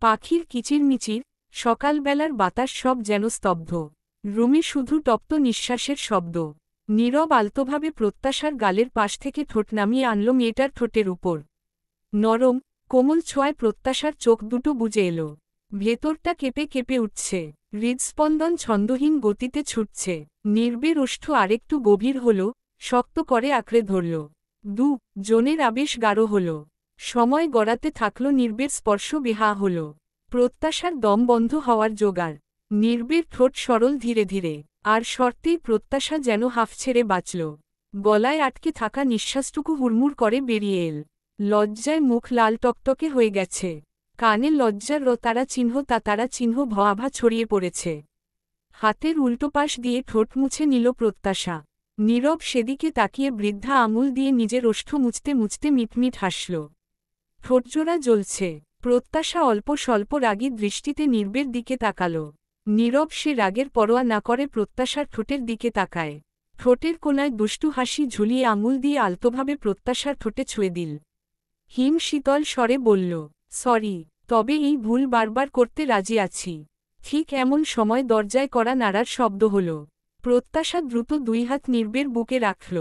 পাখির কিচিরমিচির, সকালবেলার বাতাস সব যেন স্তব্ধ। রুমে শুধু তপ্ত নিঃশ্বাসের শব্দ। নীরব আলতোভাবে প্রত্যাশার গালের পাশ থেকে ঠোঁট নামিয়ে আনল মেয়েটার ঠোঁটের উপর। নরম, কোমল ছোঁয়ায় প্রত্যাশার চোখ দুটো বুজে এল। ভেতরটা কেঁপে কেঁপে উঠছে, হৃদস্পন্দন ছন্দহীন গতিতে ছুটছে। নির্বের ওষ্ঠ আরেকটু গভীর হল, শক্ত করে আঁকড়ে ধরল। জনের আবেশ গাঢ় হল। সময় গড়াতে থাকল, নির্বের স্পর্শ বেহা হল। প্রত্যাশার দম বন্ধ হওয়ার জোগাড়। নির্বের ঠোঁট সরল ধীরে ধীরে, আর শর্তেই প্রত্যাশা যেন হাফ ছেড়ে বাঁচল। গলায় আটকে থাকা নিঃশ্বাসটুকু হুড়মুড় করে বেরিয়ে এল। লজ্জায় মুখ লাল টকটকে হয়ে গেছে। কানে লজ্জার তারা চিহ্ন, তারা চিহ্ন ভয়াভা ছড়িয়ে পড়েছে। হাতের উল্টোপাশ দিয়ে ঠোঁট মুছে নিল প্রত্যাশা। নীরব সেদিকে তাকিয়ে বৃদ্ধা আঙুল দিয়ে নিজের ওষ্ঠ মুছতে মুছতে মিটমিট হাসল। ঠোঁটজোড়া জ্বলছে। প্রত্যাশা অল্প স্বল্প রাগী দৃষ্টিতে নির্বের দিকে তাকাল। নীরব সে রাগের পরোয়া না করে প্রত্যাশার ঠোঁটের দিকে তাকায়। ঠোঁটের কোনায় দুষ্টু হাসি ঝুলিয়ে আঙুল দিয়ে আলতোভাবে প্রত্যাশার ঠোঁটে ছুঁয়ে দিল। হিম শীতল স্বরে বলল, সরি, তবে এই ভুল বারবার করতে রাজি আছি। ঠিক এমন সময় দরজায় করা নাড়ার শব্দ হল। প্রত্যাশা দ্রুত দুই হাত নির্বের বুকে রাখল।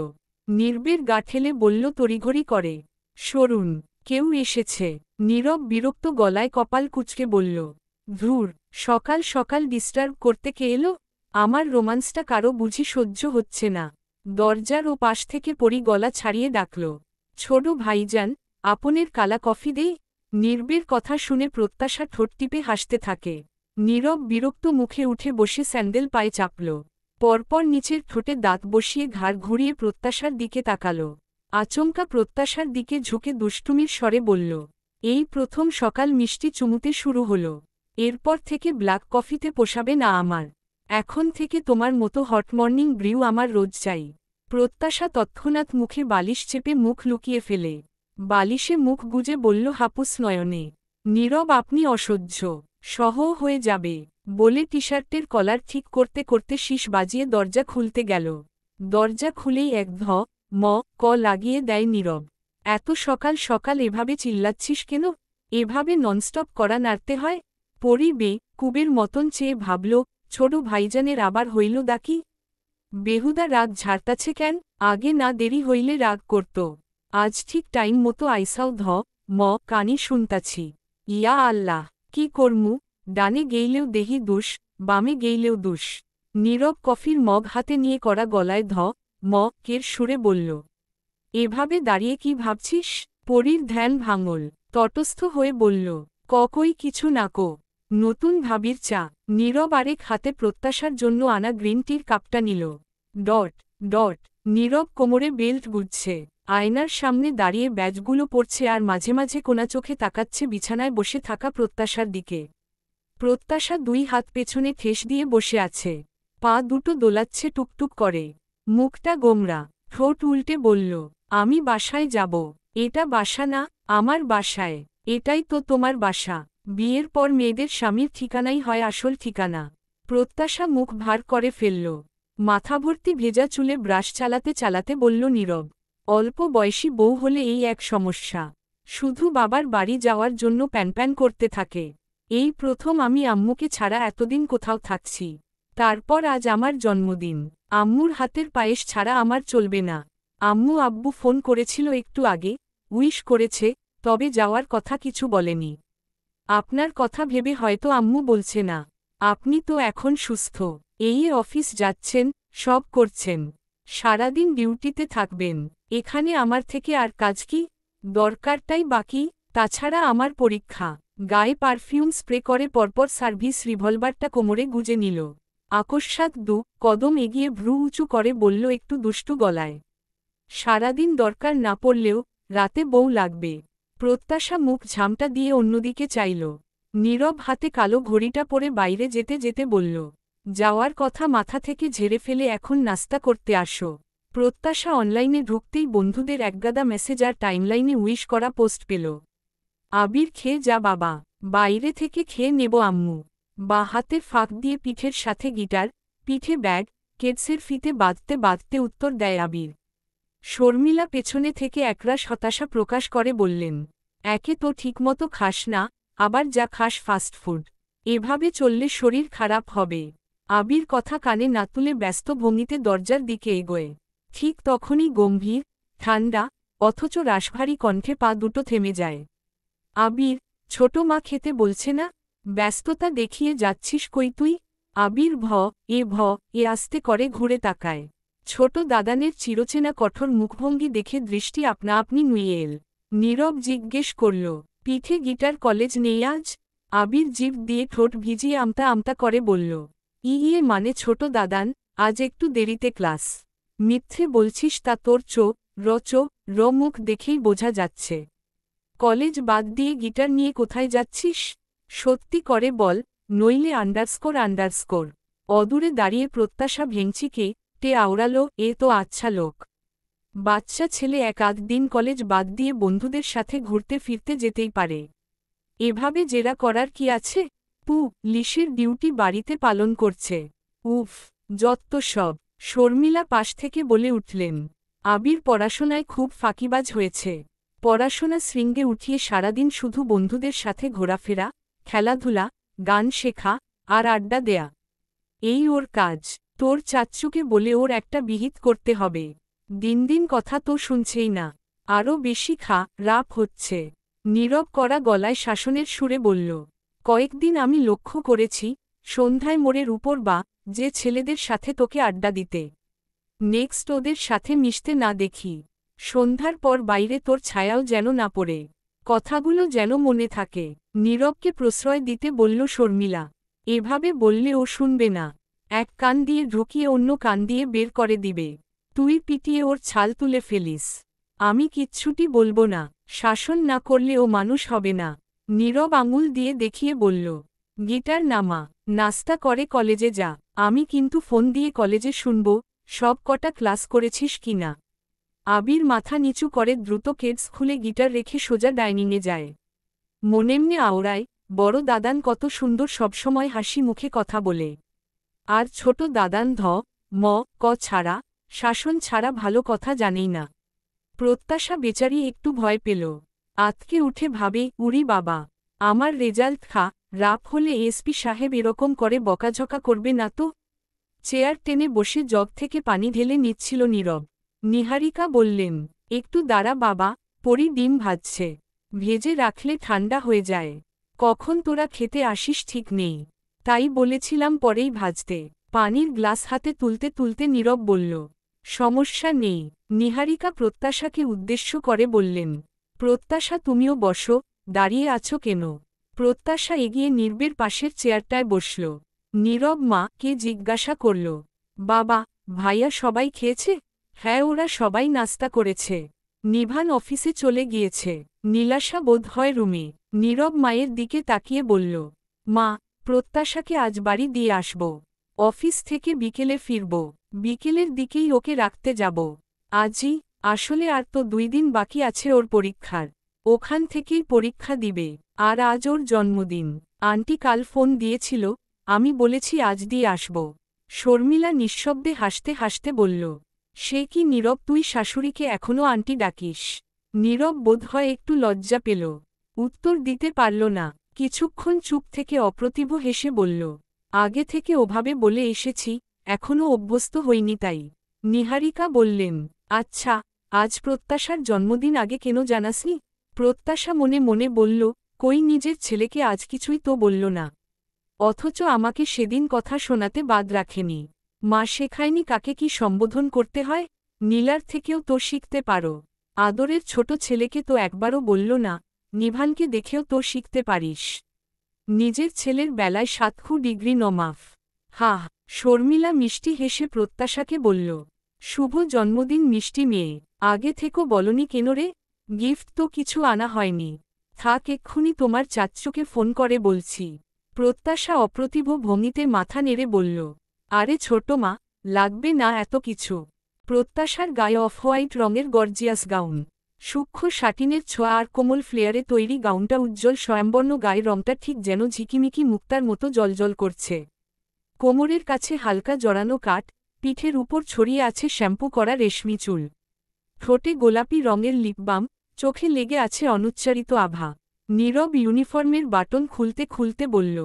নির্বের গা ঠেলে বলল তড়িঘড়ি করে, সরুন, কেউ এসেছে। নীরব বিরক্ত গলায় কপাল কুঁচকে বলল, ধুর, সকাল সকাল ডিস্টার্ব করতে কে এলো? আমার রোমান্সটা কারো বুঝি সহ্য হচ্ছে না। দরজার ও পাশ থেকে পরি গলা ছাড়িয়ে ডাকল, ছোট ভাইজান, আপনের কালা কফি দেই? নির্বের কথা শুনে প্রত্যাশা ঠোঁট টিপে হাসতে থাকে। নীরব বিরক্ত মুখে উঠে বসে স্যান্ডেল পায়ে চাপল। পরপর নিচের ঠোঁটে দাঁত বসিয়ে ঘাড় ঘুরিয়ে প্রত্যাশার দিকে তাকাল। আচমকা প্রত্যাশার দিকে ঝুঁকে দুষ্টুমির স্বরে বলল, এই প্রথম সকাল মিষ্টি চুমুতে শুরু হল। এরপর থেকে ব্ল্যাক কফিতে পোষাবে না আমার। এখন থেকে তোমার মতো হট মর্নিং ব্রিউ আমার রোজ চাই। প্রত্যাশা তৎক্ষণাৎ মুখে বালিশ চেপে মুখ লুকিয়ে ফেলে। বালিশে মুখ গুজে বলল হাপুস নয়নে, নীরব আপনি অসহ্য, সহ হয়ে যাবে, বলে টি-শার্টের কলার ঠিক করতে করতে শীষ বাজিয়ে দরজা খুলতে গেল। দরজা খুলেই এক ক লাগিয়ে দেয় নীরব। এত সকাল সকাল এভাবে চিল্লাচ্ছিস কেন? এভাবে ননস্টপ করা নাড়তে হয়? পরি কুবের মতন চেয়ে ভাবল, ছোট ভাইজানের আবার হইল দাকি? বেহুদা রাগ ঝাড়তাছে কেন? আগে না দেরি হইলে রাগ করত। আজ ঠিক টাইম মতো আইসাও কানি শুনতাছি। ইয়া আল্লাহ, কি করমু? ডানে গেইলেও দেহি দুষ, বামে গেইলেও দুষ। নীরব কফির মগ হাতে নিয়ে করা গলায় কের সুরে বলল, এভাবে দাঁড়িয়ে কি ভাবছিস? পরীর ধ্যান ভাঙল। তটস্থ হয়ে বলল, কই কিছু না কো। নতুন ভাবির চা। নীরব আরেক হাতে প্রত্যাশার জন্য আনা গ্রিন টির কাপটা নিল। নীরব কোমরে বেল্ট গুজছে। আয়নার সামনে দাঁড়িয়ে ব্যাজগুলো পড়ছে আর মাঝে মাঝে কোনা চোখে তাকাচ্ছে বিছানায় বসে থাকা প্রত্যাশার দিকে। প্রত্যাশা দুই হাত পেছনে ঠেস দিয়ে বসে আছে। পা দুটো দোলাচ্ছে টুকটুক করে। মুখটা গোমরা। ঠোঁট উল্টে বলল, আমি বাসায় যাব। এটা বাসা না, আমার বাসায়। এটাই তো তোমার বাসা। বিয়ের পর মেয়েদের স্বামীর ঠিকানাই হয় আসল ঠিকানা। প্রত্যাশা মুখ ভার করে ফেলল। মাথাভর্তি ভেজা চুলে ব্রাশ চালাতে চালাতে বলল নীরব, অল্প বয়সী বউ হলে এই এক সমস্যা। শুধু বাবার বাড়ি যাওয়ার জন্য প্যানপ্যান করতে থাকে। এই প্রথম আমি আম্মুকে ছাড়া এতদিন কোথাও থাকছি। তারপর আজ আমার জন্মদিন। আম্মুর হাতের পায়েস ছাড়া আমার চলবে না। আব্বু ফোন করেছিল একটু আগে, উইশ করেছে, তবে যাওয়ার কথা কিছু বলেনি। আপনার কথা ভেবে হয়তো আম্মু বলছে না। আপনি তো এখন সুস্থ, এই অফিস যাচ্ছেন, সব করছেন, সারাদিন ডিউটিতে থাকবেন। এখানে আমার থেকে আর কাজ কি? দরকারটাই বাকি। তাছাড়া আমার পরীক্ষা। গায়ে পারফিউম স্প্রে করে পরপর সার্ভিস রিভলভারটা কোমরে গুজে নিল। আকস্মাৎ কদম এগিয়ে ভ্রু উঁচু করে বলল একটু দুষ্টু গলায়, সারাদিন দরকার না পড়লেও রাতে বউ লাগবে। প্রত্যাশা মুখ ঝামটা দিয়ে অন্যদিকে চাইল। নীরব হাতে কালো ঘড়িটা পরে বাইরে যেতে যেতে বলল, যাওয়ার কথা মাথা থেকে ঝেড়ে ফেলে এখন নাস্তা করতে আসো। প্রত্যাশা অনলাইনে ঢুকতেই বন্ধুদের একগাদা মেসেজ আর টাইমলাইনে উইশ করা পোস্ট পেল। আবির খেয়ে যা বাবা, বাইরে থেকে খেয়ে নেব আম্মু। বা হাতে ফাঁক দিয়ে পিঠের সাথে গিটার, পিঠে ব্যাগ, কেডসের ফিতে বাঁধতে বাঁধতে উত্তর দেয় আবির। শর্মিলা পেছনে থেকে একরাশ হতাশা প্রকাশ করে বললেন, একে তো ঠিকমতো খাস না, আবার যা খাস ফাস্টফুড। এভাবে চললে শরীর খারাপ হবে। আবির কথা কানে না তুলে ব্যস্ত ভঙ্গিতে দরজার দিকে এগোয়। ঠিক তখনই গম্ভীর, ঠান্ডা, অথচ রাশভারী কণ্ঠে পা দুটো থেমে যায়। আবির, ছোট মা খেতে বলছে না? ব্যস্ততা দেখিয়ে যাচ্ছিস কই তুই? আবির এ আস্তে করে ঘুরে তাকায়। ছোট দাদানের চিরচেনা কঠোর মুখভঙ্গি দেখে দৃষ্টি আপনা আপনি নুয়ে এল। নীরব জিজ্ঞেস করল, পিঠে গিটার কলেজ নেই আজ? আবির জিভ দিয়ে ঠোঁট ভিজিয়ে আমতা আমতা করে বলল, মানে ছোট দাদান, আজ একটু দেরিতে ক্লাস। মিথ্যে বলছিস তা তোর র মুখ দেখেই বোঝা যাচ্ছে। কলেজ বাদ দিয়ে গিটার নিয়ে কোথায় যাচ্ছিস? সত্যি করে বল, নইলে আন্ডারস্কোর। অদূরে দাঁড়িয়ে প্রত্যাশা ভেঙচিকে আওড়ালো, এ তো আচ্ছা লোক। বাচ্চা ছেলে এক আধ দিন কলেজ বাদ দিয়ে বন্ধুদের সাথে ঘুরতে ফিরতে যেতেই পারে। এভাবে জেরা করার কি আছে? লিসের ডিউটি বাড়িতে পালন করছে। উফ, যত্ত সব। শর্মিলা পাশ থেকে বলে উঠলেন। আবির পড়াশোনায় খুব ফাঁকিবাজ হয়েছে। পড়াশোনা শৃঙ্গে উঠিয়ে সারাদিন শুধু বন্ধুদের সাথে ঘোরাফেরা, খেলাধুলা, গান শেখা আর আড্ডা দেয়া, এই ওর কাজ। তোর চাচ্চুকে বলে ওর একটা বিহিত করতে হবে। দিন দিন কথা তো শুনছেই না, আরও বেশি রাপ হচ্ছে। নীরব করা গলায় শাসনের সুরে বলল, কয়েকদিন আমি লক্ষ্য করেছি, সন্ধ্যায় মোড়ের উপর যে ছেলেদের সাথে তোকে আড্ডা দিতে, নেক্সট ওদের সাথে মিশতে না দেখি। সন্ধ্যার পর বাইরে তোর ছায়াও যেন না পড়ে, কথাগুলো যেন মনে থাকে। নীরবকে প্রশ্রয় দিতে বলল শর্মিলা। এভাবে বললে ও শুনবে না। এক কান দিয়ে ঢুকিয়ে অন্য কান দিয়ে বের করে দিবে। তুই পিটিয়ে ওর ছাল তুলে ফেলিস। আমি কিচ্ছুটি বলবো না। শাসন না করলে ও মানুষ হবে না। নীরব আঙুল দিয়ে দেখিয়ে বলল, গিটার নামা, নাস্তা করে কলেজে যা। আমি কিন্তু ফোন দিয়ে কলেজে শুনব সব কটা ক্লাস করেছিস কিনা। আবির মাথা নিচু করে দ্রুত কেডস খুলে গিটার রেখে সোজা ডাইনিংয়ে যায়। মনেমনে আওড়ায়, বড় দাদান কত সুন্দর সবসময় হাসি মুখে কথা বলে। আর ছোট দাদান ছাড়া, শাসন ছাড়া ভালো কথা জানেই না। প্রত্যাশা বেচারি একটু ভয় পেল। আতকে উঠে ভাবে, উরি বাবা, আমার রেজাল্ট রাপ হলে এসপি সাহেব এরকম করে বকাঝকা করবে না তো। চেয়ার টেনে বসে জগ থেকে পানি ঢেলে নিচ্ছিল নীরব। নিহারিকা বললেন, একটু দাঁড়া বাবা, পরি ডিম ভাজছে, ভেজে রাখলে ঠান্ডা হয়ে যায়। কখন তোরা খেতে আসিস ঠিক নেই, তাই বলেছিলাম পরেই ভাজতে। পানির গ্লাস হাতে তুলতে তুলতে নীরব বলল, সমস্যা নেই। নিহারিকা প্রত্যাশাকে উদ্দেশ্য করে বললেন, প্রত্যাশা তুমিও বসো, দাঁড়িয়ে আছো কেন? প্রত্যাশা এগিয়ে নীরবের পাশের চেয়ারটায় বসল। নীরব কে জিজ্ঞাসা করল, বাবা, ভাইয়া সবাই খেয়েছে? হ্যাঁ, ওরা সবাই নাস্তা করেছে। নিভান অফিসে চলে গিয়েছে, নীলাশা বোধ হয় রুমে। নীরব মায়ের দিকে তাকিয়ে বলল, মা, প্রত্যাশাকে আজ বাড়ি দিয়ে আসব। অফিস থেকে বিকেলে ফিরব। বিকেলের দিকেই ওকে রাখতে যাব। আজই? আসলে আর তো 2 দিন বাকি আছে ওর পরীক্ষার। ওখান থেকেই পরীক্ষা দিবে। আর আজ ওর জন্মদিন। আন্টি কাল ফোন দিয়েছিল, আমি বলেছি আজ দিয়ে আসব। শর্মিলা নিঃশব্দে হাসতে হাসতে বলল, সে কি নীরব, তুই শাশুড়িকে এখনও আন্টি ডাকিস? নীরব বোধহয় একটু লজ্জা পেল। উত্তর দিতে পারল না। কিছুক্ষণ চুপ থেকে অপ্রতিভ হেসে বলল, আগে থেকে ওভাবে বলে এসেছি, এখনও অভ্যস্ত হইনি তাই। নিহারিকা বললেন, আচ্ছা, আজ প্রত্যাশার জন্মদিন আগে কেন জানাসনি? প্রত্যাশা মনে মনে বলল, কই নিজের ছেলেকে আজ কিছুই তো বলল না। অথচ আমাকে সেদিন কথা শোনাতে বাদ রাখেনি। মা শেখায়নি কাকে কি সম্বোধন করতে হয়? নীলার থেকেও তো শিখতে পারো। আদরের ছোট ছেলেকে তো একবারও বলল না, নিভানকে দেখেও তো শিখতে পারিস। নিজের ছেলের বেলায় 7 ডিগ্রি নমাফ। শর্মিলা মিষ্টি হেসে প্রত্যাশাকে বলল, শুভ জন্মদিন মিষ্টি মেয়ে, আগে থেকেও বলনি কেন রে? গিফট তো কিছু আনা হয়নি। থাক, এক্ষুনি তোমার চাচ্চুকে ফোন করে বলছি। প্রত্যাশা অপ্রতিভ ভঙ্গিতে মাথা নেড়ে বলল, আরে ছোট মা, লাগবে না এত কিছু। প্রত্যাশার গায়ে অফ হোয়াইট রঙের গর্জিয়াস গাউন, সূক্ষ্ম শাটিনের ছোঁয়া আর কোমল ফ্লেয়ারে তৈরি গাউনটা উজ্জ্বল স্বয়ম্বর্ণ গায়ের রংটা ঠিক যেন ঝিকিমিকি মুক্তার মতো জলজল করছে। কোমরের কাছে হালকা জড়ানো কাট, পিঠের উপর ছড়িয়ে আছে শ্যাম্পু করা রেশমি চুল। ঠোঁটে গোলাপি রঙের লিপবাম, চোখে লেগে আছে অনুচ্চারিত আভা। নীরব ইউনিফর্মের বাটন খুলতে খুলতে বলল,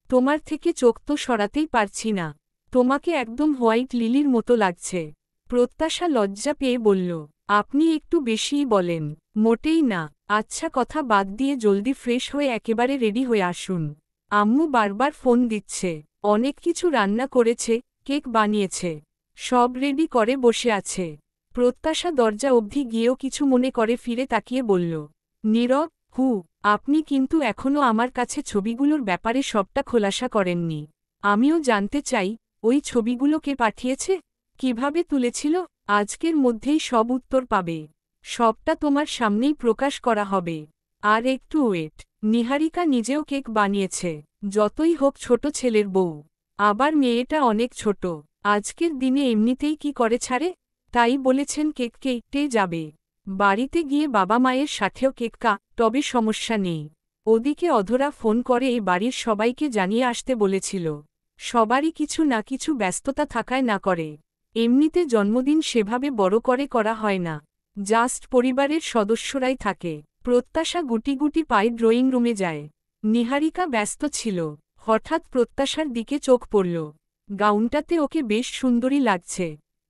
তোমার থেকে চোখ তো সরাতেই পারছি না, তোমাকে একদম হোয়াইট লিলির মতো লাগছে। প্রত্যাশা লজ্জা পেয়ে বলল, আপনি একটু বেশিই বলেন। মোটেই না। আচ্ছা, কথা বাদ দিয়ে জলদি ফ্রেশ হয়ে একেবারে রেডি হয়ে আসুন। আম্মু বারবার ফোন দিচ্ছে। অনেক কিছু রান্না করেছে, কেক বানিয়েছে। সব রেডি করে বসে আছে। প্রত্যাশা দরজা অবধি গিয়েও কিছু মনে করে ফিরে তাকিয়ে বলল, নীরব, আপনি কিন্তু এখনও আমার কাছে ছবিগুলোর ব্যাপারে সবটা খোলাসা করেননি। আমিও জানতে চাই, ওই ছবিগুলো কে পাঠিয়েছে, কিভাবে তুলেছিল? আজকের মধ্যেই সব উত্তর পাবে। সবটা তোমার সামনেই প্রকাশ করা হবে। আর একটু ওয়েট। নিহারিকা নিজেও কেক বানিয়েছে। যতই হোক ছোট ছেলের বউ। আবার মেয়েটা অনেক ছোট। আজকের দিনে এমনিতেই কি করে ছাড়ে? তাই বলেছেন কেক কেটে যাবে। বাড়িতে গিয়ে বাবা মায়ের সাথেও কেক তবে সমস্যা নেই। ওদিকে অধরা ফোন করে এই বাড়ির সবাইকে জানিয়ে আসতে বলেছিল। সবারই কিছু না কিছু ব্যস্ততা থাকায় না করে। এমনিতে জন্মদিন সেভাবে বড় করে করা হয় না। জাস্ট পরিবারের সদস্যরাই থাকে। প্রত্যাশা গুটি গুটি পায়ে ড্রয়িং রুমে যায়। নিহারিকা ব্যস্ত ছিল। হঠাৎ প্রত্যাশার দিকে চোখ পড়ল। গাউনটাতে ওকে বেশ সুন্দরী লাগছে।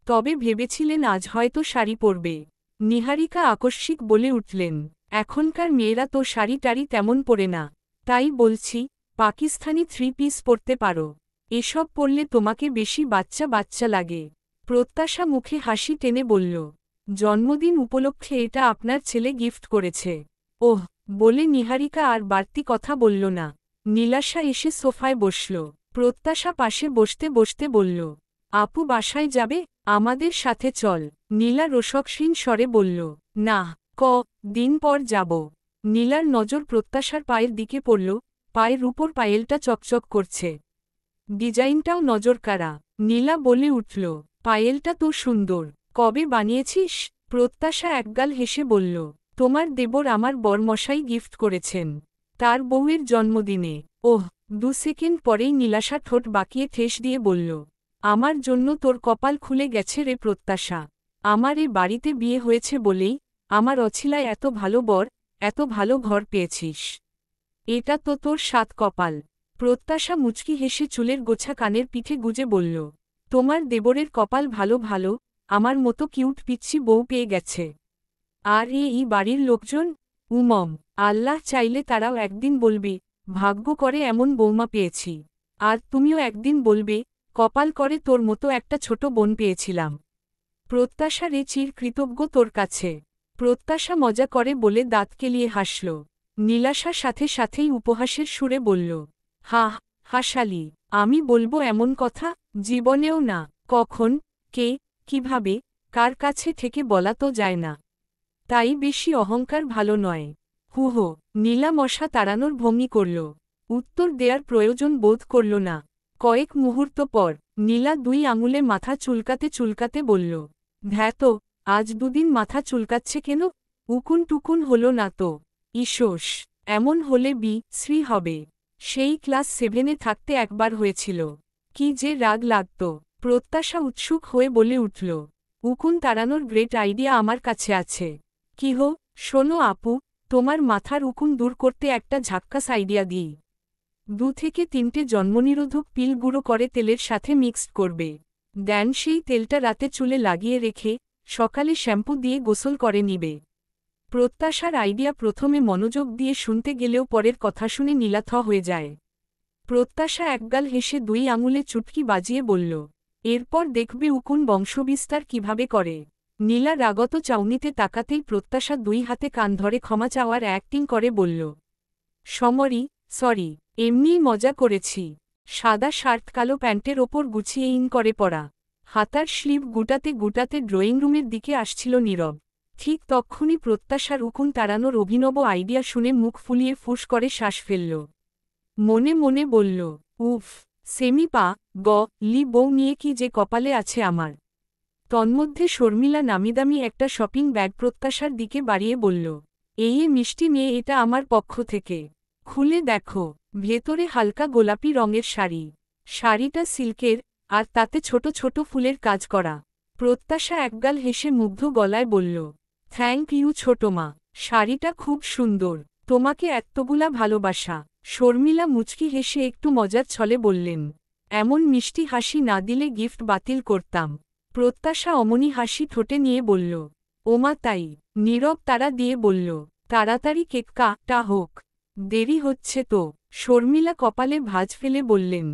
তবে ভেবেছিলেন আজ হয়তো শাড়ি পরবে। নিহারিকা আকস্মিক বলে উঠলেন, এখনকার মেয়েরা তো শাড়ি টাড়ি তেমন পরে না। তাই বলছি, পাকিস্তানি 3 পিস পরতে পারো। এসব পরলে তোমাকে বেশি বাচ্চা বাচ্চা লাগে। প্রত্যাশা মুখে হাসি টেনে বলল, জন্মদিন উপলক্ষে এটা আপনার ছেলে গিফট করেছে। ওহ, বলে নিহারিকা আর বাড়তি কথা বলল না। নীলাশা এসে সোফায় বসল। প্রত্যাশা পাশে বসতে বসতে বলল, আপু বাসায় যাবে? আমাদের সাথে চল। নীলা রোষকহীন স্বরে বলল, না, দিন পর যাব। নীলার নজর প্রত্যাশার পায়ের দিকে পড়ল। পায়ের উপর পায়েলটা চকচক করছে। ডিজাইনটাও নজরকাড়া। নীলা বলে উঠল, পায়েলটা তো সুন্দর। কবে বানিয়েছিস? প্রত্যাশা একগাল হেসে বলল, তোমার দেবর আমার বরমশাই গিফট করেছেন। তার বউয়ের জন্মদিনে। ওহ! 2 সেকেন্ড পরেই নীলাশা ঠোঁট বাঁকিয়ে ঠেস দিয়ে বলল, আমার জন্য তোর কপাল খুলে গেছে রে প্রত্যাশা। আমার এ বাড়িতে বিয়ে হয়েছে বলেই আমার অছিলায় এত ভালো বর, এত ভালো ঘর পেয়েছিস। এটা তো তোর 7 কপাল। প্রত্যাশা মুচকি হেসে চুলের গোছা কানের পিঠে গুজে বলল, তোমার দেবরের কপাল ভালো ভালো, আমার মতো কিউট পিচ্ছি বউ পেয়ে গেছে। আর এই বাড়ির লোকজন, আল্লাহ চাইলে তারাও একদিন বলবে, ভাগ্য করে এমন বৌমা পেয়েছি। আর তুমিও একদিন বলবে, কপাল করে তোর মতো একটা ছোট বোন পেয়েছিলাম। প্রত্যাশা রে চির কৃতজ্ঞ তোর কাছে। প্রত্যাশা মজা করে বলে দাঁত কেলিয়ে হাসল। নীলাশা সাথে সাথেই উপহাসের সুরে বলল, হাসালি, আমি বলবো এমন কথা? জীবনেও না। কখন, কে, কিভাবে, কার কাছে থেকে বলা তো যায় না। তাই বেশি অহংকার ভালো নয়। নীলা মশা তাড়ানোর ভঙ্গি করল। উত্তর দেয়ার প্রয়োজন বোধ করল না। কয়েক মুহূর্ত পর নীলা 2 আঙুলে মাথা চুলকাতে চুলকাতে বলল, ধ্যাতো, আজ 2 দিন মাথা চুলকাচ্ছে কেন? উকুন টুকুন হলো না তো? ইসোস, এমন হলে শ্রী হবে। সেই ক্লাস 7-এ থাকতে একবার হয়েছিল। কি যে রাগ লাগত। প্রত্যাশা উৎসুক হয়ে বলে উঠল, উকুন তাড়ানোর গ্রেট আইডিয়া আমার কাছে আছে। কি শোনো আপু, তোমার মাথার উকুন দূর করতে একটা ঝাক্কাস আইডিয়া দিই। 2 থেকে 3টে জন্মনিরোধক পিল গুঁড়ো করে তেলের সাথে মিক্সড করবে। দেন সেই তেলটা রাতে চুলে লাগিয়ে রেখে সকালে শ্যাম্পু দিয়ে গোসল করে নিবে। প্রত্যাশার আইডিয়া প্রথমে মনোযোগ দিয়ে শুনতে গেলেও পরের কথা শুনে নীলাথ হয়ে যায়। প্রত্যাশা একগাল হেসে 2 আঙুলে চুটকি বাজিয়ে বলল, এরপর দেখবে উকুন বংশবিস্তার কিভাবে করে। নীলা রাগত চাউনিতে তাকাতেই প্রত্যাশা 2 হাতে কান ধরে ক্ষমা চাওয়ার অ্যাক্টিং করে বলল, সরি, এমনিই মজা করেছি। সাদা শার্ট কালো প্যান্টের ওপর গুছিয়ে ইন করে পরা। হাতার স্লিভ গুটাতে গুটাতে ড্রয়িং রুমের দিকে আসছিল নীরব। ঠিক তক্ষুনি প্রত্যাশার উকুন তাড়ানোর অভিনব আইডিয়া শুনে মুখ ফুলিয়ে ফুস করে শ্বাস ফেলল। মনে মনে বলল, উফ, লি বউ নিয়ে কি যে কপালে আছে আমার। তন্মধ্যে শর্মিলা নামিদামি একটা শপিং ব্যাগ প্রত্যাশার দিকে বাড়িয়ে বলল, এই মিষ্টি মেয়ে, এটা আমার পক্ষ থেকে। খুলে দেখো। ভেতরে হালকা গোলাপি রঙের শাড়ি। শাড়িটা সিল্কের, আর তাতে ছোট ছোট ফুলের কাজ করা। প্রত্যাশা একগাল হেসে মুগ্ধ গলায় বলল, থ্যাংক ইউ ছোট মা, শাড়িটা খুব সুন্দর। তোমাকে এত্তগুলা ভালোবাসা। শর্মিলা মুচকি হেসে একটু মজার ছলে বললেন, এমন মিষ্টি হাসি না দিলে গিফট বাতিল করতাম। প্রত্যাশা অমনি হাসি ঠোঁটে নিয়ে বলল, ওমা তাই। নীরব তারা দিয়ে বলল, তাড়াতাড়ি কেক কাটা হোক, দেরি হচ্ছে তো। শর্মিলা কপালে ভাঁজ ফেলে বললেন,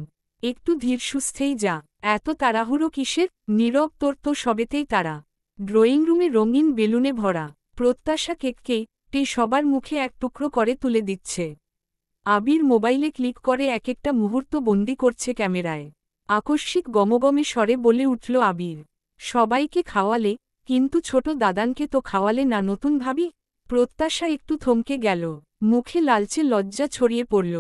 একটু ধীর সুস্থেই যা, এত তাড়াহুড়ো কিসের? নীরব, তোর তো সবেতেই তারা। ড্রয়িং রুমে রঙিন বেলুনে ভরা। প্রত্যাশা কেককে সবার মুখে এক টুকরো করে তুলে দিচ্ছে। আবির মোবাইলে ক্লিক করে এক একটা মুহূর্ত বন্দি করছে ক্যামেরায়। আকস্মিক গমগমে স্বরে বলে উঠল আবির, সবাইকে খাওয়ালে, কিন্তু ছোট দাদানকে তো খাওয়ালে না নতুন ভাবি। প্রত্যাশা একটু থমকে গেল, মুখে লালচে লজ্জা ছড়িয়ে পড়ল।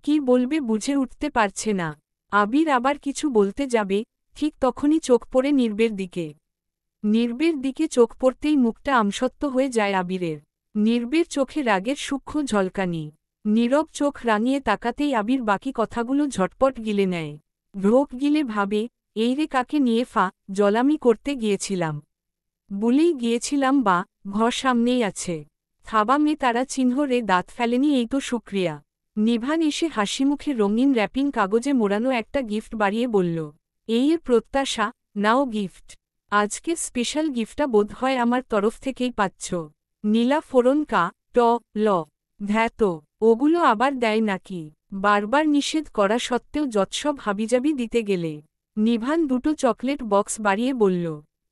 কি বলবে বুঝে উঠতে পারছে না। আবির আবার কিছু বলতে যাবে, ঠিক তখনই চোখ পড়ে নির্বের দিকে। নির্বের দিকে চোখ পড়তেই মুখটা আমসত্ত্ব হয়ে যায় আবিরের। নির্বের চোখে রাগের সূক্ষ্ম ঝলকানি। নীরব চোখ রাঙিয়ে তাকাতেই আবির বাকি কথাগুলো ঝটপট গিলে নেয়। ঢোক গিলে ভাবে, এই রে কাকে নিয়ে জলামি করতে গিয়েছিলাম। বলেই গিয়েছিলাম বা, ঘর সামনেই আছে। থাবা মে তারা চিহ্ন রে দাঁত ফেলেনি, এই তো শুক্রিয়া। নিভান এসে হাসিমুখে রঙিন র্যাপিং কাগজে মোড়ানো একটা গিফট বাড়িয়ে বলল, এই প্রত্যাশা, নাও গিফট। আজকের স্পেশাল গিফটটা বোধ হয় আমার তরফ থেকেই পাচ্ছ। নীলা ফোড়ন ল ধ্যাত, ওগুলো আবার দেয় নাকি? বারবার নিষেধ করা সত্ত্বেও যৎসব হাবিজাবি দিতে গেলে। নিভান দুটো চকলেট বক্স বাড়িয়ে বলল,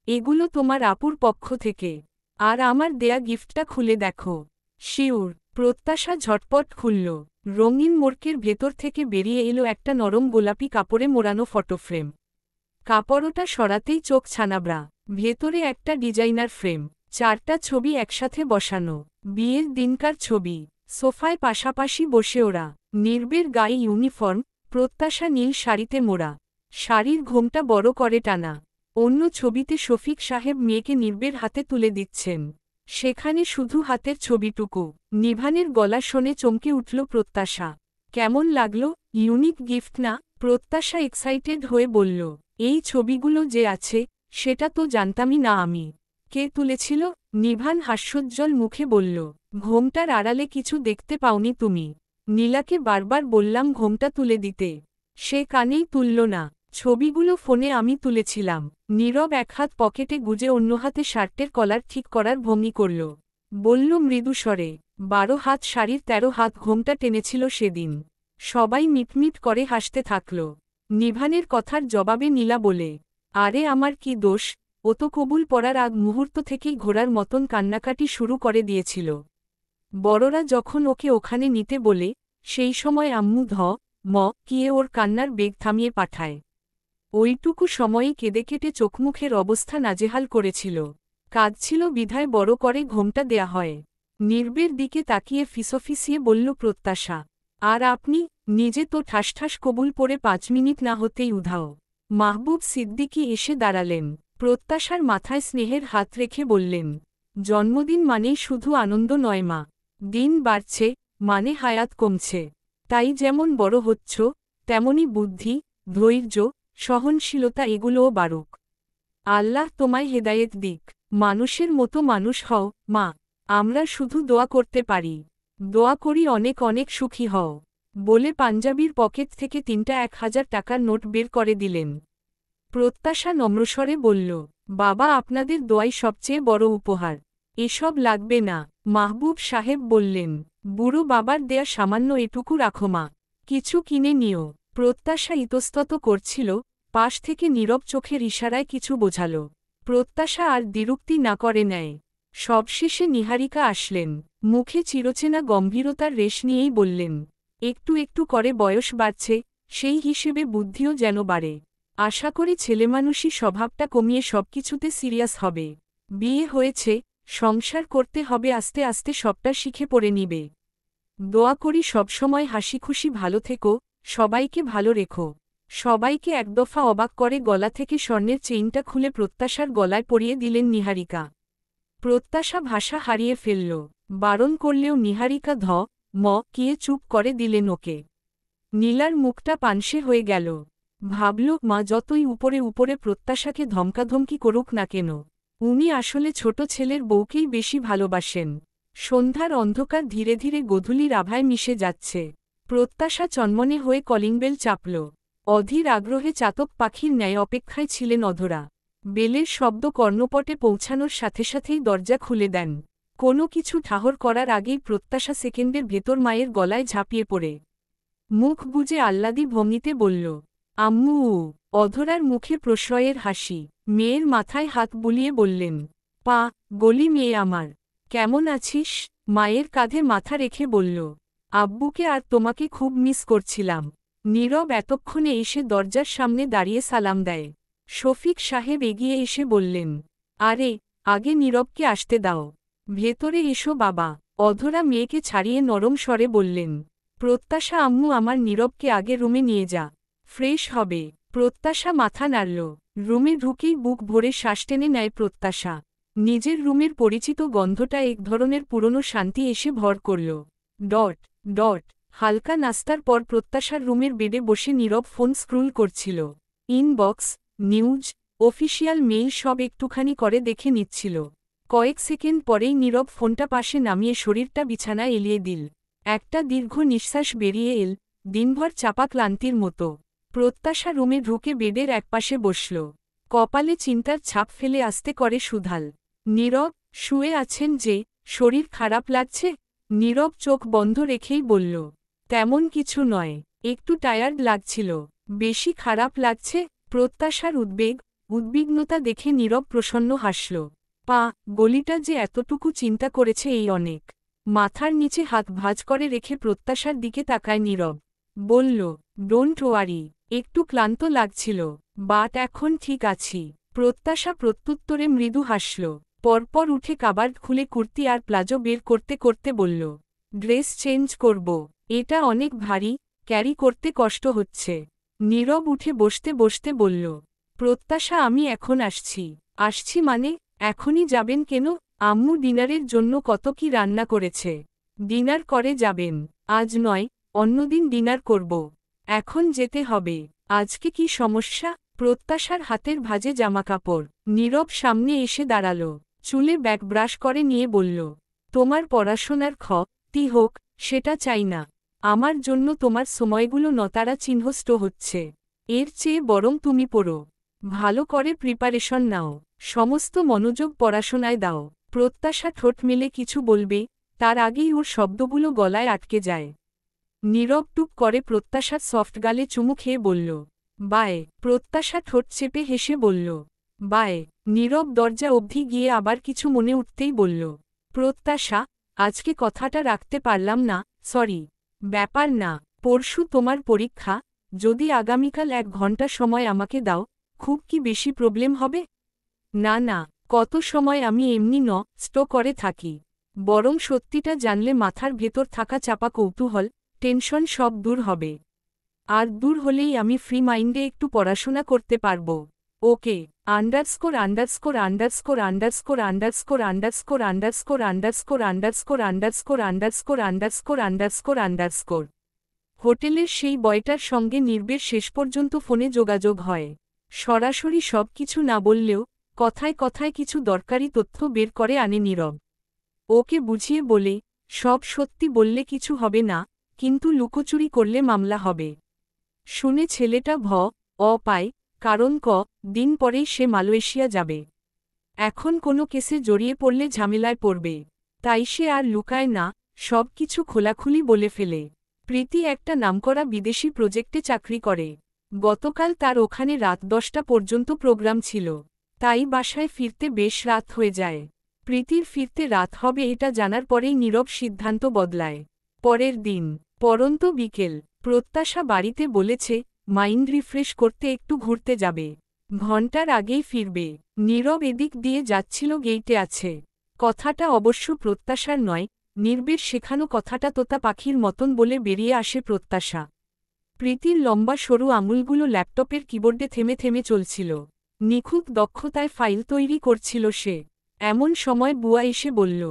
এগুলো তোমার আপুর পক্ষ থেকে। আর আমার দেয়া গিফটটা খুলে দেখো। শিউর। প্রত্যাশা ঝটপট খুলল। রঙিন মোড়কের ভেতর থেকে বেরিয়ে এলো একটা নরম গোলাপি কাপড়ে মোড়ানো ফটোফ্রেম। কাপড়টা সরাতেই চোখ ছানাবড়া। ভেতরে একটা ডিজাইনার ফ্রেম, 4টা ছবি একসাথে বসানো। বিয়ের দিনকার ছবি। সোফায় পাশাপাশি বসে ওরা। নির্বের গায়ে ইউনিফর্ম, প্রত্যাশা নীল শাড়িতে মোড়া। শাড়ির ঘোমটা বড় করে টানা। অন্য ছবিতে শফিক সাহেব মেয়েকে নির্বের হাতে তুলে দিচ্ছেন। সেখানে শুধু হাতের ছবিটুকু। নিভানের গলা শুনে চমকে উঠল প্রত্যাশা। কেমন লাগলো? ইউনিক গিফট না? প্রত্যাশা এক্সাইটেড হয়ে বলল, এই ছবিগুলো যে আছে, সেটা তো জানতামই না আমি। কে তুলেছিল? নিভান হাস্যোজ্জ্বল মুখে বলল, ঘোমটার আড়ালে কিছু দেখতে পাওনি তুমি? নীলাকে বারবার বললাম ঘোমটা তুলে দিতে, সে কানেই তুলল না। ছবিগুলো ফোনে আমি তুলেছিলাম। নীরব এক হাত পকেটে গুজে অন্য হাতে শার্টের কলার ঠিক করার ভঙ্গি করল। বলল মৃদুস্বরে, 12 হাত শাড়ির 13 হাত ঘোমটা টেনেছিল সেদিন। সবাই মিটমিট করে হাসতে থাকল। নিভানের কথার জবাবে নীলা বলে, আরে আমার কি দোষ? ও তো কবুল পড়ার আগ মুহূর্ত থেকেই ঘোড়ার মতন কান্নাকাটি শুরু করে দিয়েছিল। বড়রা যখন ওকে ওখানে নিতে বলে, সেই সময় আম্মু কিয়ে ওর কান্নার বেগ থামিয়ে পাঠায়। ওইটুকু সময়েই কেঁদে কেটে চোখমুখের অবস্থা নাজেহাল করেছিল। কাঁদছিল বিধায় বড় করে ঘোমটা দেয়া হয়। নির্বের দিকে তাকিয়ে ফিসফিসিয়ে বলল প্রত্যাশা, আর আপনি? নিজে তো ঠাসঠাস কবুল পড়ে 5 মিনিট না হতেই উধাও। মাহবুব সিদ্দিকী এসে দাঁড়ালেন। প্রত্যাশার মাথায় স্নেহের হাত রেখে বললেন, জন্মদিন মানেই শুধু আনন্দ নয় মা। দিন বাড়ছে, মানে হায়াত কমছে। তাই যেমন বড় হচ্ছ, তেমনি বুদ্ধি, ধৈর্য, সহনশীলতা এগুলোও বাড়ুক। আল্লাহ তোমায় হেদায়েত দিক। মানুষের মতো মানুষ হও মা। আমরা শুধু দোয়া করতে পারি। দোয়া করি অনেক অনেক সুখী হও। বলে পাঞ্জাবির পকেট থেকে 3টা 1000 টাকার নোট বের করে দিলেন। প্রত্যাশা নম্রস্বরে বলল, বাবা আপনাদের দোয়াই সবচেয়ে বড় উপহার। এসব লাগবে না। মাহবুব সাহেব বললেন, বুড়ো বাবার দেয়া সামান্য এটুকু রাখো মা। কিছু কিনে নিও। প্রত্যাশা ইতস্তত করছিল, পাশ থেকে নীরব চোখের ইশারায় কিছু বোঝাল। প্রত্যাশা আর দ্বিরুক্তি না করে নেয়। সবশেষে নিহারিকা আসলেন। মুখে চিরচেনা গম্ভীরতার রেশ নিয়েই বললেন, একটু একটু করে বয়স বাড়ছে, সেই হিসেবে বুদ্ধিও যেন বাড়ে। আশা করি ছেলেমানুষী স্বভাবটা কমিয়ে সবকিছুতে সিরিয়াস হবে। বিয়ে হয়েছে, সংসার করতে হবে, আস্তে আস্তে সবটা শিখে পড়ে নিবে। দোয়া করি সবসময় হাসিখুশি ভালো থেকো, সবাইকে ভালো রেখো। সবাইকে একদফা অবাক করে গলা থেকে স্বর্ণের চেইনটা খুলে প্রত্যাশার গলায় পরিয়ে দিলেন নিহারিকা। প্রত্যাশা ভাষা হারিয়ে ফেলল। বারণ করলেও নিহারিকা কিয়ে চুপ করে দিলেন ওকে। নীলার মুখটা পানসে হয়ে গেল। ভাবল, মা যতই উপরে উপরে প্রত্যাশাকে ধমকাধমকি করুক না কেন, উনি আসলে ছোট ছেলের বউকেই বেশি ভালোবাসেন। সন্ধ্যার অন্ধকার ধীরে ধীরে গোধূলির আভায় মিশে যাচ্ছে। প্রত্যাশা চন্মনে হয়ে কলিংবেল চাপল। অধীর আগ্রহে চাতক পাখির ন্যায় অপেক্ষায় ছিলেন অধরা। বেলের শব্দ কর্ণপটে পৌঁছানোর সাথে সাথেই দরজা খুলে দেন। কোনো কিছু ঠাহর করার আগেই প্রত্যাশা সেকেন্ডের ভেতর মায়ের গলায় ঝাঁপিয়ে পড়ে মুখ বুজে আহ্লাদি ভঙ্গিতে বলল, আম্মু। অধরার মুখে প্রশ্রয়ের হাসি। মেয়ের মাথায় হাত বুলিয়ে বললেন, পা গলি মেয়ে আমার, কেমন আছিস? মায়ের কাঁধে মাথা রেখে বলল, আব্বুকে আর তোমাকে খুব মিস করছিলাম। নীরব এতক্ষণে এসে দরজার সামনে দাঁড়িয়ে সালাম দেয়। শফিক সাহেব এগিয়ে এসে বললেন, আরে আগে নীরবকে আসতে দাও। ভেতরে এসো বাবা। অধরা মেয়েকে ছাড়িয়ে নরম স্বরে বললেন, প্রত্যাশা আম্মু আমার নীরবকে আগে রুমে নিয়ে যা, ফ্রেশ হবে। প্রত্যাশা মাথা নাড়ল। রুমে ঢুকেই বুক ভরে শ্বাস টেনে নেয় প্রত্যাশা। নিজের রুমের পরিচিত গন্ধটা এক ধরনের পুরনো শান্তি এসে ভর করল। ডট ডট হালকা নাস্তার পর প্রত্যাশার রুমের বেডে বসে নীরব ফোন স্ক্রুল করছিল। ইনবক্স, নিউজ, অফিসিয়াল মেইল সব একটুখানি করে দেখে নিচ্ছিল। কয়েক সেকেন্ড পরেই নীরব ফোনটা পাশে নামিয়ে শরীরটা বিছানায় এলিয়ে দিল। একটা দীর্ঘ নিঃশ্বাস বেরিয়ে এল, দিনভর চাপা ক্লান্তির মতো। প্রত্যাশা রুমে ঢুকে বেডের একপাশে বসল। কপালে চিন্তার ছাপ ফেলে আস্তে করে সুধাল, নীরব শুয়ে আছেন যে, শরীর খারাপ লাগছে? নীরব চোখ বন্ধ রেখেই বলল, তেমন কিছু নয়, একটু টায়ার্ড লাগছিল। বেশি খারাপ লাগছে? প্রত্যাশার উদ্বিগ্নতা দেখে নীরব প্রসন্ন হাসল। পা গলিটা যে এতটুকু চিন্তা করেছে এই অনেক। মাথার নিচে হাত ভাঁজ করে রেখে প্রত্যাশার দিকে তাকায় নীরব। বলল, ডোন্ট ওয়ারি, একটু ক্লান্ত লাগছিল, বাট এখন ঠিক আছি। প্রত্যাশা প্রত্যুত্তরে মৃদু হাসল। পরপর উঠে কাবার্ড খুলে কুর্তি আর প্লাজো বের করতে করতে বলল, ড্রেস চেঞ্জ করব। এটা অনেক ভারী, ক্যারি করতে কষ্ট হচ্ছে। নীরব উঠে বসতে বসতে বলল, প্রত্যাশা আমি এখন আসছি। আসছি মানে? এখনই যাবেন কেন? আম্মু ডিনারের জন্য কত কি রান্না করেছে। ডিনার করে যাবেন? আজ নয়, অন্যদিন ডিনার করব। এখন যেতে হবে। আজকে কি সমস্যা? প্রত্যাশার হাতের ভাঁজে জামাকাপড়। নীরব সামনে এসে দাঁড়াল। চুলে ব্যাক ব্রাশ করে নিয়ে বলল, তোমার পড়াশোনার ক্ষতি হোক, সেটা চাই না। আমার জন্য তোমার সময়গুলো নতারা চিহ্নষ্ট হচ্ছে। এর চেয়ে বরং তুমি পড়ো। ভালো করে প্রিপারেশন নাও। সমস্ত মনোযোগ পড়াশোনায় দাও। প্রত্যাশা ঠোঁট মেলে কিছু বলবে, তার আগেই ওর শব্দগুলো গলায় আটকে যায়। নীরব টুক করে প্রত্যাশার সফট গালে চুমু খেয়ে বলল, বায়। প্রত্যাশা ঠোঁট চেপে হেসে বলল, বায়। নীরব দরজা অবধি গিয়ে আবার কিছু মনে উঠতেই বলল, প্রত্যাশা, আজকে কথাটা রাখতে পারলাম না, সরি। ব্যাপার না, পরশু তোমার পরীক্ষা, যদি আগামীকাল 1 ঘন্টা সময় আমাকে দাও, খুব কি বেশি প্রবলেম হবে? না না, কত সময় আমি এমনি স্টো করে থাকি। বরং সত্যিটা জানলে মাথার ভেতর থাকা চাপা কৌতূহল, টেনশন সব দূর হবে। আর দূর হলেই আমি ফ্রি মাইন্ডে একটু পড়াশোনা করতে পারব। Okay. Underscore underscore underscore underscore underscore underscore underscore underscore underscore underscore underscore underscore underscore underscore. হোটেলের সেই বয়টার সঙ্গে নির্বের শেষ পর্যন্ত ফোনে যোগাযোগ হয়। সরাসরি সব কিছু না বললেও কথায় কথায় কিছু দরকারি তথ্য বের করে আনে নীরব। ওকে বুঝিয়ে বলে, সব সত্যি বললে কিছু হবে না, কিন্তু লুকোচুরি করলে মামলা হবে। শুনে ছেলেটা পায়, কারণ দিন পরেই সে মালয়েশিয়া যাবে। এখন কোনো কেসে জড়িয়ে পড়লে ঝামেলায় পড়বে। তাই সে আর লুকায় না, সব কিছু খোলাখুলি বলে ফেলে। প্রীতি একটা নামকরা বিদেশি প্রজেক্টে চাকরি করে। গতকাল তার ওখানে রাত 10টা পর্যন্ত প্রোগ্রাম ছিল। তাই বাসায় ফিরতে বেশ রাত হয়ে যায়। প্রীতির ফিরতে রাত হবে এটা জানার পরেই নীরব সিদ্ধান্ত বদলায়। পরের দিন পরন্ত বিকেল। প্রত্যাশা বাড়িতে বলেছে, মাইন্ড রিফ্রেশ করতে একটু ঘুরতে যাবে। ঘণ্টার আগেই ফিরবে। নীরব এদিক দিয়ে যাচ্ছিল, গেইটে আছে। কথাটা অবশ্য প্রত্যাশার নয়, নির্বের শেখানো কথাটা তোতা পাখির মতন বলে বেরিয়ে আসে প্রত্যাশা। প্রীতির লম্বা সরু আঙুলগুলো ল্যাপটপের কিবোর্ডে থেমে থেমে চলছিল। নিখুঁত দক্ষতায় ফাইল তৈরি করছিল সে। এমন সময় বুয়া এসে বলল,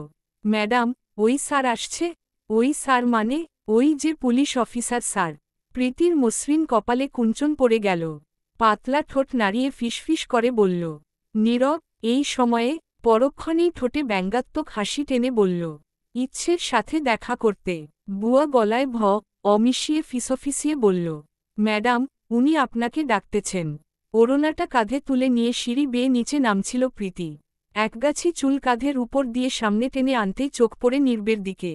ম্যাডাম, ওই স্যার আসছে। ওই স্যার মানে? ওই যে পুলিশ অফিসার স্যার। প্রীতির মসৃণ কপালে কুঞ্চন পড়ে গেল। পাতলা ঠোঁট নাড়িয়ে ফিসফিস করে বলল, নীরব। এই সময়ে পরক্ষণেই ঠোঁটে ব্যঙ্গাত্মক হাসি টেনে বলল, ইচ্ছের সাথে দেখা করতে। বুয়া গলায় অমিশিয়ে ফিসফিসিয়ে বলল, ম্যাডাম, উনি আপনাকে ডাকতেছেন। ওড়নাটা কাঁধে তুলে নিয়ে সিঁড়ি বেয়ে নিচে নামছিল প্রীতি। একগাছি চুল কাঁধের উপর দিয়ে সামনে টেনে আনতেই চোখ পড়ে নির্বের দিকে।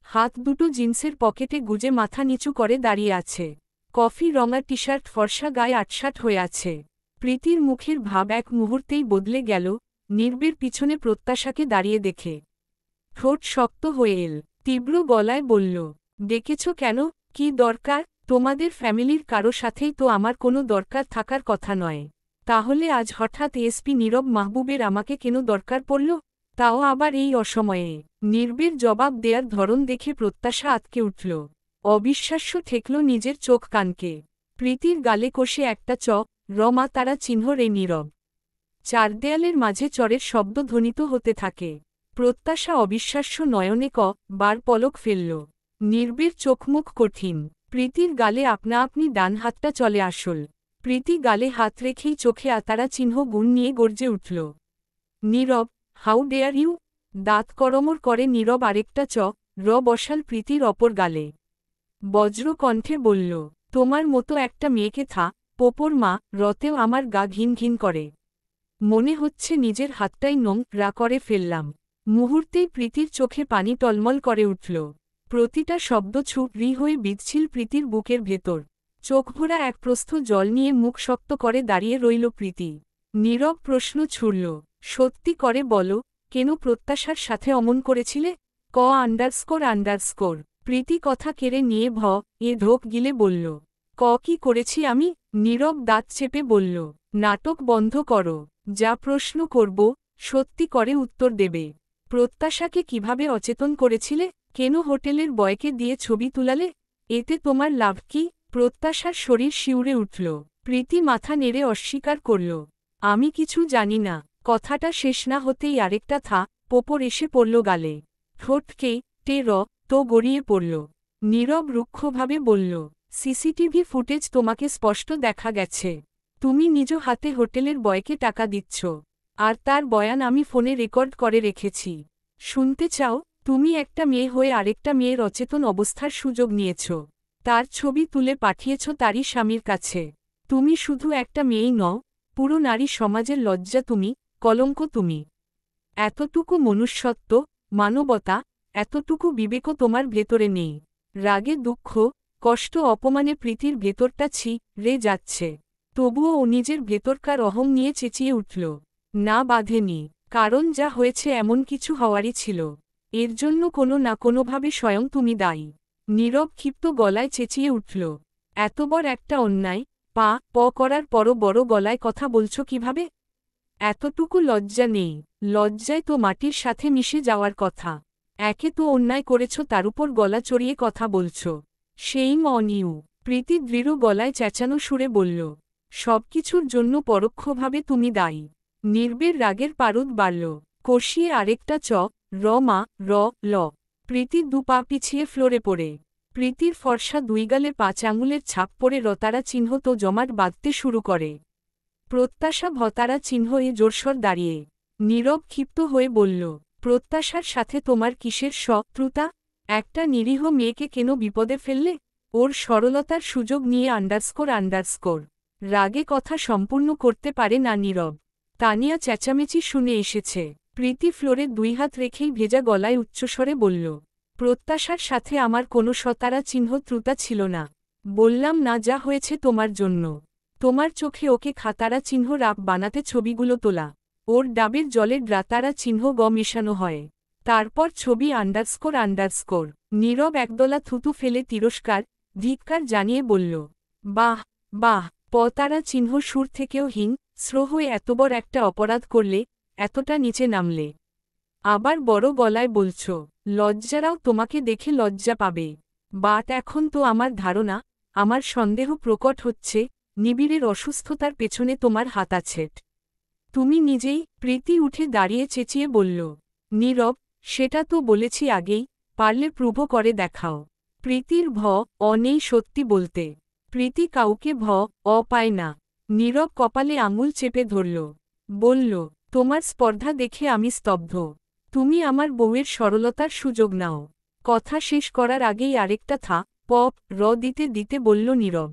হাত দুটো জিন্সের পকেটে গুজে মাথা নিচু করে দাঁড়িয়ে আছে। কফি রঙা টি শার্ট, ফর্সা গায়ে আটসাট হয়ে আছে। প্রীতির মুখের ভাব এক মুহূর্তেই বদলে গেল, নির্বের পিছনে প্রত্যাশাকে দাঁড়িয়ে দেখে। ঠোঁট শক্ত হয়ে এল, তীব্র গলায় বলল, ডেকেছ কেন? কি দরকার? তোমাদের ফ্যামিলির কারো সাথেই তো আমার কোনো দরকার থাকার কথা নয়। তাহলে আজ হঠাৎ এসপি নীরব মাহবুবের আমাকে কেন দরকার পড়ল, তাও আবার এই অসময়ে? নির্বের জবাব দেয়ার ধরন দেখে প্রত্যাশা আতকে উঠল। অবিশ্বাস্য ঠেকল নিজের চোখ কানকে। প্রীতির গালে কষে একটা রমা তারা চিহ্ন রে নীরব। চার দেয়ালের মাঝে চরের শব্দ ধ্বনিত হতে থাকে। প্রত্যাশা অবিশ্বাস্য নয়নে বার পলক ফেলল। নির্বের চোখমুখ কঠিন। প্রীতির গালে আপনা আপনি ডান হাতটা চলে আসল। প্রীতি গালে হাত রেখেই চোখে আতারা চিহ্ন গুণ নিয়ে গর্জে উঠল। নীরব, হাউ ডেয়ার ইউ? দাঁত করমর করে নীরব আরেকটা বসাল প্রীতির অপর গালে। বজ্র কণ্ঠে বলল, তোমার মতো একটা মেয়েকে পোপোর মা, রতেও আমার গা ঘিন ঘিন করে। মনে হচ্ছে নিজের হাতটাই নোংরা করে ফেললাম। মুহূর্তেই প্রীতির চোখে পানি টলমল করে উঠল। প্রতিটা শব্দ ছুরি হয়ে বিঁধছিল প্রীতির বুকের ভেতর। চোখভরা এক প্রস্থ জল নিয়ে মুখ শক্ত করে দাঁড়িয়ে রইল প্রীতি। নীরব প্রশ্ন ছুড়ল, সত্যি করে বলো, কেন প্রত্যাশার সাথে অমন করেছিলে? আন্ডারস্কোর। প্রীতি কথা কেড়ে নিয়ে ঢোক গিলে বলল, কি করেছি আমি? নীরব দাঁত চেপে বলল, নাটক বন্ধ করো। যা প্রশ্ন করব, সত্যি করে উত্তর দেবে। প্রত্যাশাকে কিভাবে অচেতন করেছিলে? কেন হোটেলের বয়কে দিয়ে ছবি তুলালে? এতে তোমার লাভ কি? প্রত্যাশার শরীর শিউরে উঠল। প্রীতি মাথা নেড়ে অস্বীকার করল, আমি কিছু জানি না। কথাটা শেষ না হতেই আরেকটা পোপর এসে পড়ল গালে। ঠোঁটকে তো গড়িয়ে পড়ল। নীরব রুক্ষভাবে বলল, সিসিটিভি ফুটেজ তোমাকে স্পষ্ট দেখা গেছে। তুমি নিজ হাতে হোটেলের বয়কে টাকা দিচ্ছ, আর তার বয়ান আমি ফোনে রেকর্ড করে রেখেছি। শুনতে চাও? তুমি একটা মেয়ে হয়ে আরেকটা মেয়ের অচেতন অবস্থার সুযোগ নিয়েছ। তার ছবি তুলে পাঠিয়েছ তারই স্বামীর কাছে। তুমি শুধু একটা মেয়েই নও, পুরো নারী সমাজের লজ্জা তুমি, কলঙ্ক তুমি। এতটুকু মনুষ্যত্ব, মানবতা, এতটুকু বিবেকও তোমার ভেতরে নেই। রাগে, দুঃখ, কষ্ট, অপমানে প্রীতির ভেতরটা রে যাচ্ছে। তবুও ও নিজের ভেতরকার অহং নিয়ে চেঁচিয়ে উঠল, না বাঁধেনি। কারণ যা হয়েছে এমন কিছু হওয়ারই ছিল। এর জন্য কোনো না কোনোভাবে স্বয়ং তুমি দায়ী। নীরব ক্ষিপ্ত গলায় চেঁচিয়ে উঠল, এতবড় একটা অন্যায় করার পরও বড় গলায় কথা বলছো কিভাবে? এতটুকু লজ্জা নেই? লজ্জায় তো মাটির সাথে মিশে যাওয়ার কথা। একে তো অন্যায় করেছ, তার উপর গলা চড়িয়ে কথা বলছ। Same on you. প্রীতি দৃঢ় গলায় চেঁচানো সুরে বলল, সবকিছুর জন্য পরোক্ষভাবে তুমি দায়ী। নির্বের রাগের পারদ বাড়ল। কষিয়ে আরেকটা ল। প্রীতি দু পা পিছিয়ে ফ্লোরে পড়ে। প্রীতির ফর্সা দুই গালে 5 আঙুলের ছাপ পড়ে রতারা চিহ্ন তো জমাট বাঁধতে শুরু করে। প্রত্যাশা ভতারা চিহ্ন এ জোরসর দাঁড়িয়ে। নীরব ক্ষিপ্ত হয়ে বলল, প্রত্যাশার সাথে তোমার কিসের শত্রুতা? একটা নিরীহ মেয়েকে কেন বিপদে ফেললে? ওর সরলতার সুযোগ নিয়ে আন্ডারস্কোর। রাগে কথা সম্পূর্ণ করতে পারে না নীরব। তানিয়া চেঁচামেচি শুনে এসেছে। প্রীতি ফ্লোরে 2 হাত রেখেই ভেজা গলায় উচ্চস্বরে বলল, প্রত্যাশার সাথে আমার কোনো সতারা চিহ্ন ত্রুতা ছিল না। বললাম না যা হয়েছে তোমার জন্য। তোমার চোখে ওকে খাতারা চিহ্ন রাপ বানাতে ছবিগুলো তোলা। ওর ডাবের জলের ড্রাতারা চিহ্ন মেশানো হয়। তারপর ছবি আন্ডারস্কোর। নীরব একদলা থুতু ফেলে তিরস্কার, ধিক্কার জানিয়ে বলল, বাহ। তারা চিহ্ন সুর থেকেও হয়ে এতবড় একটা অপরাধ করলে, এতটা নিচে নামলে। আবার বড় গলায় বলছ, লজ্জারাও তোমাকে দেখে লজ্জা পাবে। বাট এখন তো আমার ধারণা, আমার সন্দেহ প্রকট হচ্ছে, নিবিড়ের অসুস্থতার পেছনে তোমার হাত আছে। তুমি নিজেই? প্রীতি উঠে দাঁড়িয়ে চেঁচিয়ে বলল, নীরব, সেটা তো বলেছি আগেই, পারলে প্রুভ করে দেখাও। প্রীতির নেই সত্যি বলতে। প্রীতি কাউকে পায় না। নীরব কপালে আঙুল চেপে ধরল। বলল, তোমার স্পর্ধা দেখে আমি স্তব্ধ। তুমি আমার বউয়ের সরলতার সুযোগ নাও। কথা শেষ করার আগেই আরেকটা থা পপ র দিতে দিতে বলল নীরব।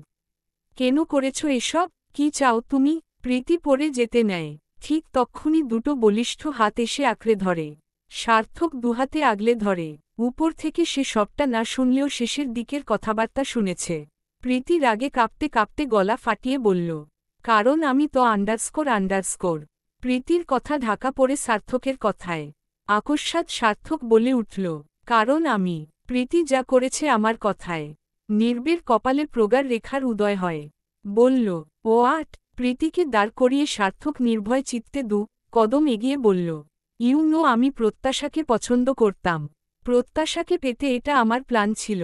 কেন করেছ এসব? কি চাও তুমি? প্রীতি পড়ে যেতে নেয়। ঠিক তক্ষুনি দুটো বলিষ্ঠ হাত এসে আঁকড়ে ধরে। সার্থক দুহাতে আগলে ধরে। উপর থেকে সে সবটা না শুনলেও শেষের দিকের কথাবার্তা শুনেছে। প্রীতি রাগে কাঁপতে কাঁপতে গলা ফাটিয়ে বলল, কারণ আমি তো আন্ডারস্কোর। প্রীতির কথা ঢাকা পড়ে সার্থকের কথায়। আকস্মাৎ সার্থক বলে উঠল, কারণ আমি। প্রীতি যা করেছে আমার কথায়। নির্বের কপালে প্রগাঢ় রেখার উদয় হয়। বলল, ও আট। প্রীতিকে দাঁড় করিয়ে সার্থক নির্ভয় চিত্তে কদম এগিয়ে বলল, আমি প্রত্যাশাকে পছন্দ করতাম। প্রত্যাশাকে পেতে এটা আমার প্ল্যান ছিল।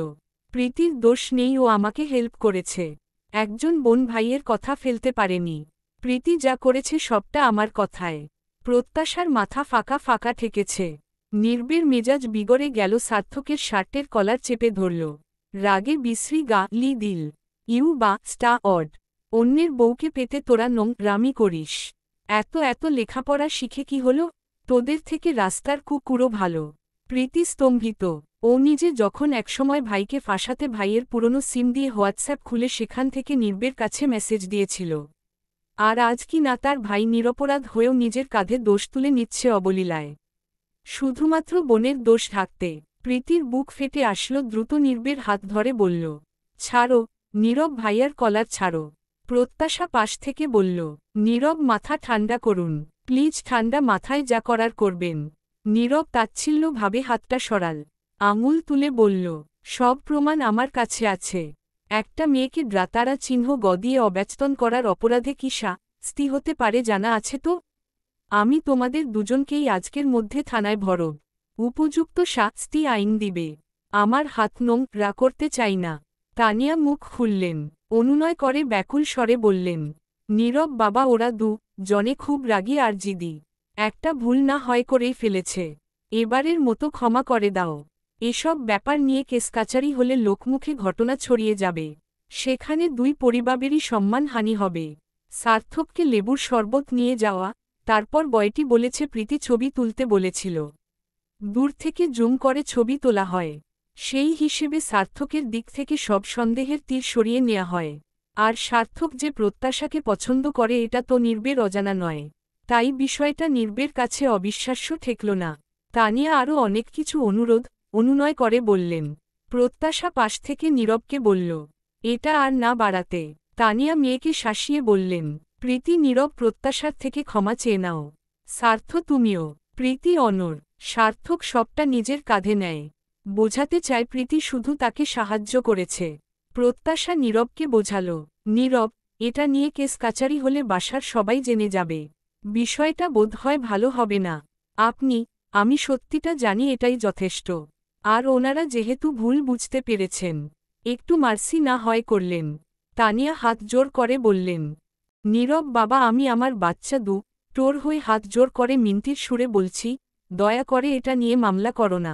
প্রীতির দোষ নেই, ও আমাকে হেল্প করেছে। একজন বোন ভাইয়ের কথা ফেলতে পারেনি। প্রীতি যা করেছে সবটা আমার কথায়। প্রত্যাশার মাথা ফাঁকা ফাঁকা ঠেকেছে। নির্বের মেজাজ বিগড়ে গেল। সার্থকের শার্টের কলার চেপে ধরল। রাগে বিশ্রী গা দিল। অড। অন্যের বউকে পেতে তোরা নোংরামি করিস। এত লেখাপড়া শিখে কি হলো? তোদের থেকে রাস্তার কুকুরও ভালো। প্রীতি স্তম্ভিত। ও নিজে যখন একসময় ভাইকে ফাঁসাতে ভাইয়ের পুরনো সিম দিয়ে হোয়াটসঅ্যাপ খুলে সেখান থেকে নির্বের কাছে মেসেজ দিয়েছিল। আর আজ কি না তার ভাই নিরপরাধ হয়েও নিজের কাঁধে দোষ তুলে নিচ্ছে অবলীলায়। শুধুমাত্র বোনের দোষ ঢাকতে। প্রীতির বুক ফেটে আসলো। দ্রুত নির্বের হাত ধরে বলল, ছাড়ো। নীরব ভাইয়ার কলার ছাড়ো। প্রত্যাশা পাশ থেকে বলল, নীরব মাথা ঠান্ডা করুন প্লিজ। ঠান্ডা মাথায় যা করার করবেন। নীরব তাচ্ছিল্যভাবে হাতটা সরাল। আঙুল তুলে বলল, সব প্রমাণ আমার কাছে আছে। একটা মেয়েকে দ্রাতারা চিহ্ন গদিয়ে অব্যস্তন করার অপরাধে কি শাস্তি হতে পারে জানা আছে তো? আমি তোমাদের দুজনকেই আজকের মধ্যে থানায় ভরব। উপযুক্ত শাস্তি আইন দিবে। আমার হাত নোংরা করতে চাই না। তানিয়া মুখ খুললেন। অনুনয় করে ব্যাকুল স্বরে বললেন, নীরব বাবা, ওরা জনে খুব রাগী আর জিদি। একটা ভুল না হয় করেই ফেলেছে। এবারের মতো ক্ষমা করে দাও। এসব ব্যাপার নিয়ে কেসকাচারি হলে লোকমুখে ঘটনা ছড়িয়ে যাবে। সেখানে দুই পরিবারেরই সম্মানহানি হবে। সার্থককে লেবুর শরবত নিয়ে যাওয়া। তারপর বয়টি বলেছে প্রীতি ছবি তুলতে বলেছিল। দূর থেকে জুম করে ছবি তোলা হয়। সেই হিসেবে সার্থকের দিক থেকে সব সন্দেহের তীর সরিয়ে নেওয়া হয়। আর সার্থক যে প্রত্যাশাকে পছন্দ করে এটা তো নির্বের অজানা নয়। তাই বিষয়টা নির্বের কাছে অবিশ্বাস্য ঠেকল না। তানিয়া আরও অনেক কিছু অনুনয় করে বললেন। প্রত্যাশা পাশ থেকে নীরবকে বলল, এটা আর না বাড়াতে। তানিয়া মেয়েকে শাসিয়ে বললেন, প্রীতি নীরব প্রত্যাশার থেকে ক্ষমা চেয়ে নাও। সার্থ তুমিও। প্রীতি অনর। সার্থক সবটা নিজের কাঁধে নেয়। বোঝাতে চায় প্রীতি শুধু তাকে সাহায্য করেছে। প্রত্যাশা নীরবকে বোঝাল, নীরব, এটা নিয়ে কেস কাচারি হলে বাসার সবাই জেনে যাবে। বিষয়টা বোধহয় ভালো হবে না। আমি সত্যিটা জানি, এটাই যথেষ্ট। আর ওনারা যেহেতু ভুল বুঝতে পেরেছেন, একটু মার্সি না হয় করলেন। তানিয়া হাত জোর করে বললেন, নীরব বাবা, আমি আমার বাচ্চা টোর হয়ে হাত জোর করে মিনতির সুরে বলছি, দয়া করে এটা নিয়ে মামলা করো না।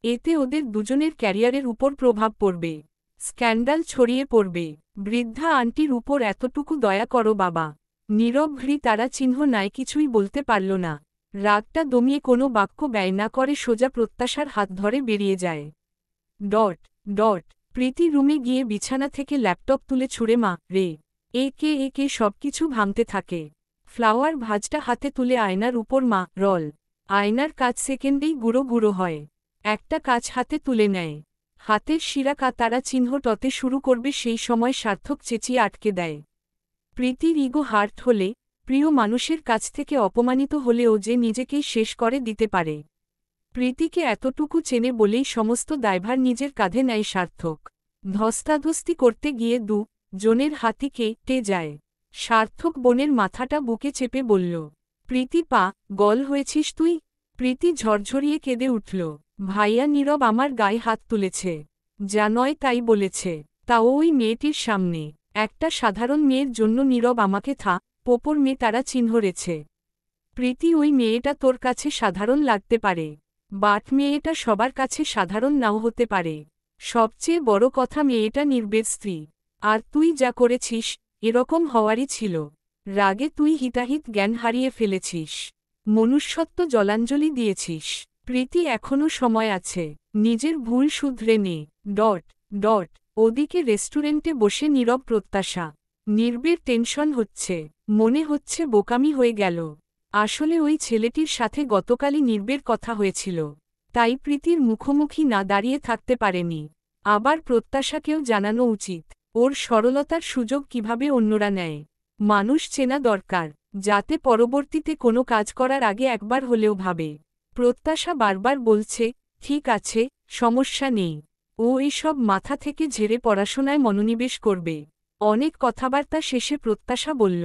এতে ওদের দুজনের ক্যারিয়ারের উপর প্রভাব পড়বে। স্ক্যান্ডাল ছড়িয়ে পড়বে। বৃদ্ধা আন্টির উপর এতটুকু দয়া করো বাবা। নীরব তারা চিহ্ন নাই কিছুই বলতে পারল না। রাগটা দমিয়ে কোনো বাক্য ব্যয় না করে সোজা প্রত্যাশার হাত ধরে বেরিয়ে যায়। প্রীতি রুমে গিয়ে বিছানা থেকে ল্যাপটপ তুলে ছুঁড়ে একে সবকিছু ভাঙতে থাকে। ফ্লাওয়ার ভাজটা হাতে তুলে আয়নার উপর রল। আয়নার কাজ সেকেন্ডেই গুঁড়ো গুঁড়ো হয়। একটা কাজ হাতে তুলে নেয়। হাতের শিরা তারা চিহ্ন টতে শুরু করবে সেই সময় সার্থক চেঁচিয়ে আটকে দেয়। প্রীতির ইগো হার্ট হলে, প্রিয় মানুষের কাছ থেকে অপমানিত হলেও যে নিজেকেই শেষ করে দিতে পারে। প্রীতিকে এতটুকু চেনে বলেই সমস্ত দায়ভার নিজের কাঁধে নেয় সার্থক। ধস্তাধস্তি করতে গিয়ে জনের হাতি কেটে যায়। সার্থক বোনের মাথাটা বুকে চেপে বলল, প্রীতি গল হয়েছিস তুই? প্রীতি ঝরঝরিয়ে কেঁদে উঠল। ভাইয়া নীরব আমার গায়ে হাত তুলেছে। যা নয় তাই বলেছে। তাও ওই মেয়েটির সামনে। একটা সাধারণ মেয়ের জন্য নীরব আমাকে পোপর মেয়ে তারা চিহ্ন রেছে। প্রীতি, ওই মেয়েটা তোর কাছে সাধারণ লাগতে পারে, বাট মেয়েটা সবার কাছে সাধারণ নাও হতে পারে। সবচেয়ে বড় কথা, মেয়েটা নির্বের স্ত্রী। আর তুই যা করেছিস, এরকম হওয়ারই ছিল। রাগে তুই হিতাহিত জ্ঞান হারিয়ে ফেলেছিস। মনুষ্যত্ব জলাঞ্জলি দিয়েছিস। প্রীতি এখনও সময় আছে, নিজের ভুল শুধরে নে। ডট ডট ওদিকে রেস্টুরেন্টে বসে নীরব প্রত্যাশা। নির্বের টেনশন হচ্ছে, মনে হচ্ছে বোকামি হয়ে গেল। আসলে ওই ছেলেটির সাথে গতকালই নির্বের কথা হয়েছিল, তাই প্রীতির মুখোমুখি না দাঁড়িয়ে থাকতে পারেনি। আবার প্রত্যাশাকেও জানানো উচিত ওর সরলতার সুযোগ কিভাবে অন্যরা নেয়। মানুষ চেনা দরকার, যাতে পরবর্তীতে কোনো কাজ করার আগে একবার হলেও ভাবে। প্রত্যাশা বারবার বলছে, ঠিক আছে, সমস্যা নেই। ও এসব মাথা থেকে ঝেড়ে পড়াশোনায় মনোনিবেশ করবে। অনেক কথাবার্তা শেষে প্রত্যাশা বলল,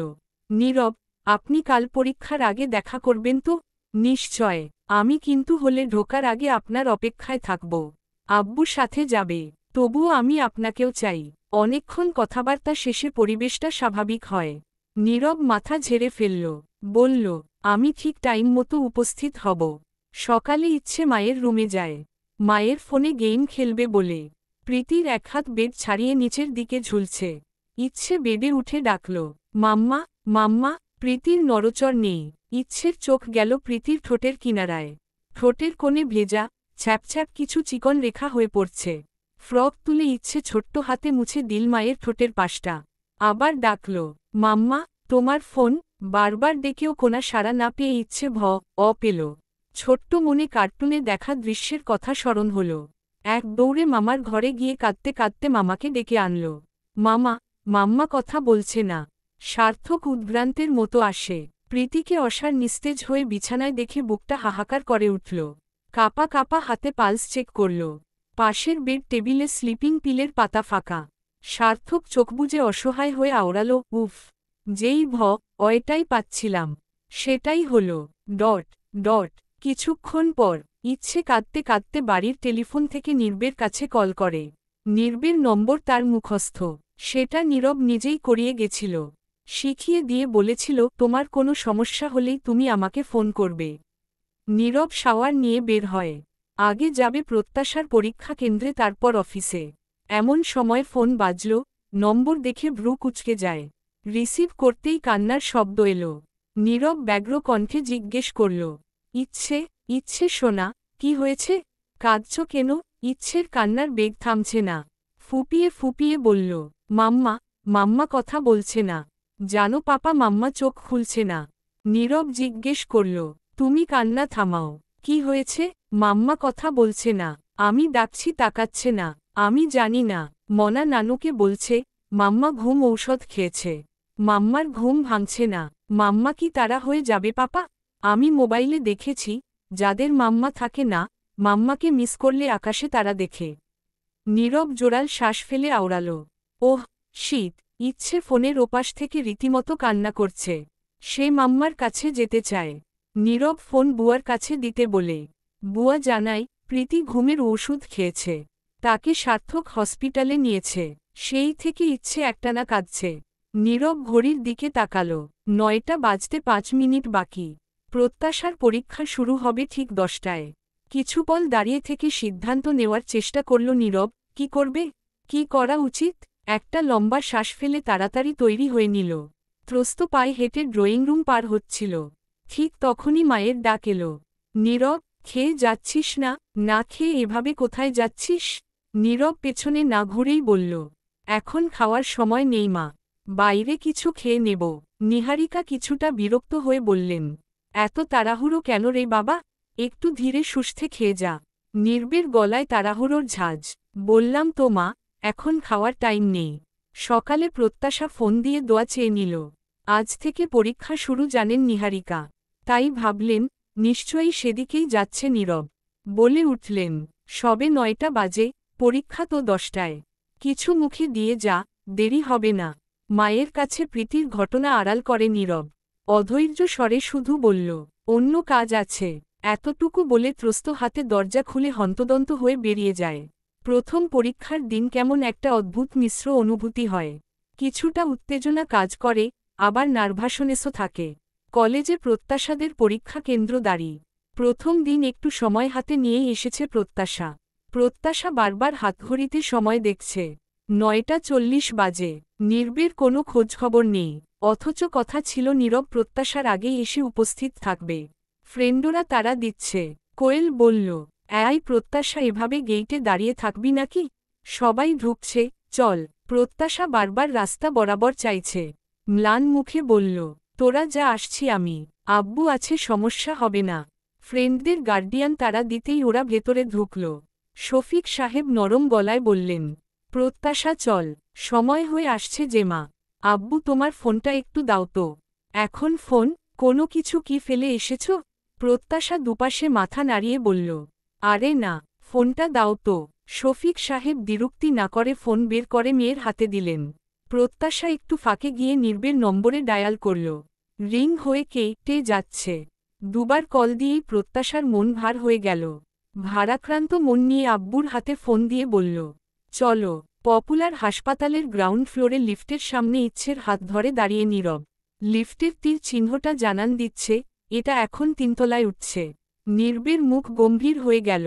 নীরব, আপনি কাল পরীক্ষার আগে দেখা করবেন তো? নিশ্চয়, আমি কিন্তু হলে ঢোকার আগে আপনার অপেক্ষায় থাকব। আব্বু সাথে যাবে, তবুও আমি আপনাকেও চাই। অনেকক্ষণ কথাবার্তা শেষে পরিবেশটা স্বাভাবিক হয়। নীরব মাথা ঝেড়ে ফেলল, বলল, আমি ঠিক টাইম মতো উপস্থিত হব। সকালে ইচ্ছে মায়ের রুমে যায়, মায়ের ফোনে গেম খেলবে বলে। প্রীতির এক হাত বেড ছাড়িয়ে নিচের দিকে ঝুলছে। ইচ্ছে বেডে উঠে ডাকল, মাম্মা, মাম্মা। প্রীতির নড়চড় নেই। ইচ্ছের চোখ গেল প্রীতির ঠোঁটের কিনারায়। ঠোঁটের কোণে ভেজা, ছ্যাপছ্যাপ কিছু চিকন রেখা হয়ে পড়ছে। ফ্রক তুলে ইচ্ছে ছোট্ট হাতে মুছে দিল মায়ের ঠোঁটের পাশটা। আবার ডাকল, মাম্মা, তোমার ফোন। বারবার ডেকেও কোনা সাড়া না পেয়ে ইচ্ছে পেল। ছোট্ট মনে কার্টুনে দেখা দৃশ্যের কথা স্মরণ হল। এক দৌড়ে মামার ঘরে গিয়ে কাঁদতে কাঁদতে মামাকে ডেকে আনল। মামা, মাম্মা কথা বলছে না। সার্থক উদ্ভ্রান্তের মতো আসে। প্রীতিকে অসার নিস্তেজ হয়ে বিছানায় দেখে বুকটা হাহাকার করে উঠল। কাপা কাপা হাতে পালস চেক করল। পাশের বেড টেবিলে স্লিপিং পিলের পাতা ফাঁকা। সার্থক চোখ বুজে অসহায় হয়ে আওড়াল, উফ, যেই অয়টাই পাচ্ছিলাম, সেটাই হল। ডট ডট কিছুক্ষণ পর ইচ্ছে কাঁদতে কাঁদতে বাড়ির টেলিফোন থেকে নির্বের কাছে কল করে। নির্বের নম্বর তার মুখস্থ, সেটা নীরব নিজেই করিয়ে গেছিল। শিখিয়ে দিয়ে বলেছিল, তোমার কোনো সমস্যা হলেই তুমি আমাকে ফোন করবে। নীরব শাওয়ার নিয়ে বের হয়। আগে যাবে প্রত্যাশার পরীক্ষা কেন্দ্রে, তারপর অফিসে। এমন সময় ফোন বাজল। নম্বর দেখে ভ্রু কুঁচকে যায়। রিসিভ করতেই কান্নার শব্দ এলো। নীরব ব্যগ্র কণ্ঠে জিজ্ঞেস করল, ইচ্ছে, ইচ্ছে সোনা, কি হয়েছে? কাঁদছ কেন? ইচ্ছের কান্নার বেগ থামছে না। ফুপিয়ে ফুপিয়ে বলল, মাম্মা, মাম্মা কথা বলছে না। জানো পাপা, মাম্মা চোখ খুলছে না। নীরব জিজ্ঞেস করল, তুমি কান্না থামাও। কি হয়েছে? মাম্মা কথা বলছে না। আমি ডাকছি তাকাচ্ছে না। আমি জানি না। মনা নানুকে বলছে, মাম্মা ঘুম ঔষধ খেয়েছে। মাম্মার ঘুম ভাঙছে না। মাম্মা কি তারা হয়ে যাবে পাপা? আমি মোবাইলে দেখেছি, যাদের মাম্মা থাকে না, মাম্মাকে মিস করলে আকাশে তারা দেখে। নীরব জোরাল শ্বাস ফেলে আওড়াল, ওহ শীত। ইচ্ছে ফোনের ওপাশ থেকে রীতিমতো কান্না করছে। সে মাম্মার কাছে যেতে চায়। নীরব ফোন বুয়ার কাছে দিতে বলে। বুয়া জানায়, প্রীতি ঘুমের ওষুধ খেয়েছে। তাকে সার্থক হসপিটালে নিয়েছে। সেই থেকে ইচ্ছে একটানা কাঁদছে। নীরব ঘড়ির দিকে তাকাল। 9টা বাজতে 5 মিনিট বাকি। প্রত্যাশার পরীক্ষা শুরু হবে ঠিক 10টায়। কিছু পল দাঁড়িয়ে থেকে সিদ্ধান্ত নেওয়ার চেষ্টা করল নীরব, কি করবে, কি করা উচিত। একটা লম্বা শ্বাস ফেলে তাড়াতাড়ি তৈরি হয়ে নিল। ত্রস্ত পায়ে হেঁটে ড্রয়িং রুম পার হচ্ছিল। ঠিক তখনই মায়ের ডাক এলো, নীরব, খেয়ে যাচ্ছিস না? না খেয়ে এভাবে কোথায় যাচ্ছিস? নীরব পেছনে না ঘুরেই বলল, এখন খাওয়ার সময় নেই মা, বাইরে কিছু খেয়ে নেব। নিহারিকা কিছুটা বিরক্ত হয়ে বললেন, এত তাড়াহুড়ো কেন রে বাবা? একটু ধীরে সুস্থে খেয়ে যা। নির্বের গলায় তাড়াহুড়োর ঝাঁজ। বললাম তো মা, এখন খাওয়ার টাইম নেই। সকালে প্রত্যাশা ফোন দিয়ে দোয়া চেয়ে নিল। আজ থেকে পরীক্ষা শুরু জানেন নিহারিকা। তাই ভাবলেন, নিশ্চয়ই সেদিকেই যাচ্ছে নীরব। বলে উঠলেন, সবে 9টা বাজে, পরীক্ষা তো 10টায়। কিছু মুখে দিয়ে যা, দেরি হবে না। মায়ের কাছে প্রীতির ঘটনা আড়াল করে নীরব। অধৈর্য স্বরে শুধু বলল, অন্য কাজ আছে। এতটুকু বলে ত্রস্ত হাতে দরজা খুলে হন্তদন্ত হয়ে বেরিয়ে যায়। প্রথম পরীক্ষার দিন কেমন একটা অদ্ভুত মিশ্র অনুভূতি হয়। কিছুটা উত্তেজনা কাজ করে, আবার নার্ভাসনেসও থাকে। কলেজে প্রত্যাশাদের পরীক্ষা কেন্দ্র দাঁড়ি। প্রথম দিন একটু সময় হাতে নিয়েই এসেছে প্রত্যাশা। প্রত্যাশা বারবার হাতঘড়িতে সময় দেখছে। 9টা 40 বাজে। নির্বের কোনো খোঁজখবর নেই। অথচ কথা ছিল নীরব প্রত্যাশার আগেই এসে উপস্থিত থাকবে। ফ্রেন্ডরা তারা দিচ্ছে। কোয়েল বলল, প্রত্যাশা এভাবে গেইটে দাঁড়িয়ে থাকবি নাকি? সবাই ঢুকছে, চল। প্রত্যাশা বারবার রাস্তা বরাবর চাইছে। ম্লান মুখে বলল, তোরা যা, আসছি আমি। আব্বু আছে, সমস্যা হবে না। ফ্রেন্ডদের গার্ডিয়ান তারা দিতেই ওরা ভেতরে ঢুকল। শফিক সাহেব নরম গলায় বললেন, প্রত্যাশা চল, সময় হয়ে আসছে যে মা। আব্বু তোমার ফোনটা একটু দাও তো। এখন ফোন? কোনো কিছু কি ফেলে এসেছ? প্রত্যাশা দুপাশে মাথা নাড়িয়ে বলল, আরে না, ফোনটা দাও তো। শফিক সাহেব দ্বিরুক্তি না করে ফোন বের করে মেয়ের হাতে দিলেন। প্রত্যাশা একটু ফাঁকে গিয়ে নির্বের নম্বরে ডায়াল করল। রিং হয়ে কেটে যাচ্ছে। দুবার কল দিয়েই প্রত্যাশার মন ভার হয়ে গেল। ভারাক্রান্ত মন নিয়ে আব্বুর হাতে ফোন দিয়ে বলল, চলো। পপুলার হাসপাতালের গ্রাউন্ড ফ্লোরে লিফটের সামনে ইচ্ছের হাত ধরে দাঁড়িয়ে নীরব। লিফটের তীর চিহ্নটা জানান দিচ্ছে এটা এখন 3 তলায় উঠছে। নির্বের মুখ গম্ভীর হয়ে গেল।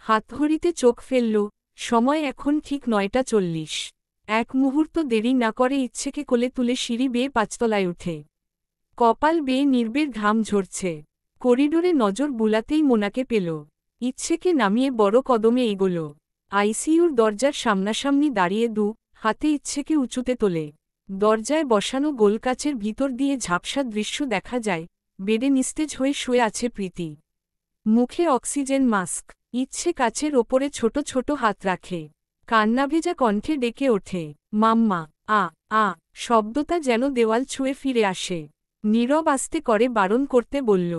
হাতঘড়িতে চোখ ফেলল, সময় এখন ঠিক 9:40। এক মুহূর্ত দেরি না করে ইচ্ছেকে কোলে তুলে সিঁড়ি বেয়ে 5 তলায় উঠে। কপাল বেয়ে নির্বের ঘাম ঝরছে। করিডোরে নজর বুলাতেই মোনাকে পেল। ইচ্ছেকে নামিয়ে বড় কদমে এগোল। আইসিইউর দরজার সামনাসামনি দাঁড়িয়ে হাতে ইচ্ছেকে উঁচুতে তোলে। দরজায় বসানো গোলকাচের ভিতর দিয়ে ঝাপসা দৃশ্য দেখা যায়। বেডে নিস্তেজ হয়ে শুয়ে আছে প্রীতি। মুখে অক্সিজেন মাস্ক। ইচ্ছে কাচের ওপরে ছোট ছোট হাত রাখে। কান্নাভেজা কণ্ঠে ডেকে ওঠে, মাম্মা। আ শব্দটা যেন দেওয়াল ছুঁয়ে ফিরে আসে। নীরব আস্তে করে বারণ করতে বলল,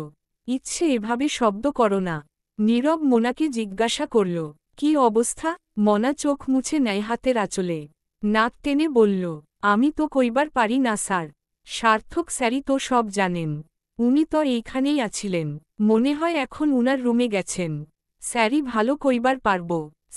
ইচ্ছে এভাবে শব্দ করো না। নীরব মোনাকে জিজ্ঞাসা করল, কি অবস্থা? মনা চোখ মুছে নেয় হাতের আঁচলে। নাক টেনে বলল, আমি তো কইবার পারি না স্যার। সার্থক স্যারই তো সব জানেন। উনি তো এইখানেই আছিলেন। মনে হয় এখন উনার রুমে গেছেন। স্যারই ভালো কইবার পারব।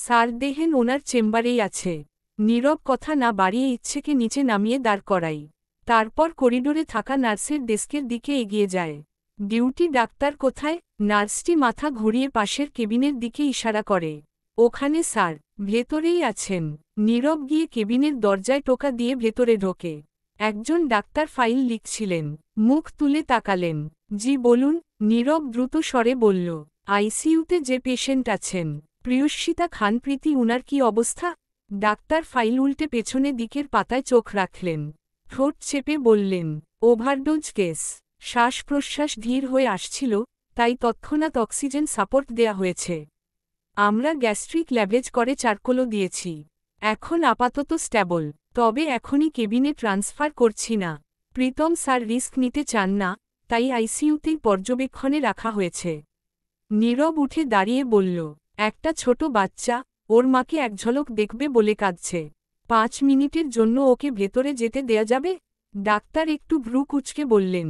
স্যার দেহেন ওনার চেম্বারেই আছে। নীরব কথা না বাড়িয়ে ইচ্ছেকে নিচে নামিয়ে দাঁড় করাই। তারপর করিডোরে থাকা নার্সের ডেস্কের দিকে এগিয়ে যায়। ডিউটি ডাক্তার কোথায়? নার্সটি মাথা ঘুরিয়ে পাশের কেবিনের দিকে ইশারা করে। ওখানে স্যার, ভেতরেই আছেন। নীরব গিয়ে কেবিনের দরজায় টোকা দিয়ে ভেতরে ঢোকে। একজন ডাক্তার ফাইল লিখছিলেন। মুখ তুলে তাকালেন। জি বলুন। নীরব দ্রুত স্বরে বলল, আইসিইউতে যে পেশেন্ট আছেন, প্রিয়স্মিতা খান প্রীতি, উনার কি অবস্থা? ডাক্তার ফাইল উল্টে পেছনে দিকের পাতায় চোখ রাখলেন। ঠোঁট চেপে বললেন, ওভারডোজ কেস। শ্বাস প্রশ্বাস ধীর হয়ে আসছিল, তাই তৎক্ষণাৎ অক্সিজেন সাপোর্ট দেয়া হয়েছে। আমরা গ্যাস্ট্রিক ল্যাভেজ করে চারকোলো দিয়েছি। এখন আপাতত স্ট্যাবল, তবে এখনই কেবিনে ট্রান্সফার করছি না। প্রীতম স্যার রিস্ক নিতে চান না, তাই আইসিইউতেই পর্যবেক্ষণে রাখা হয়েছে। নীরব উঠে দাঁড়িয়ে বলল, একটা ছোট বাচ্চা, ওর মাকে এক ঝলক দেখবে বলে কাঁদছে। 5 মিনিটের জন্য ওকে ভেতরে যেতে দেয়া যাবে? ডাক্তার একটু ভ্রু কুঁচকে বললেন,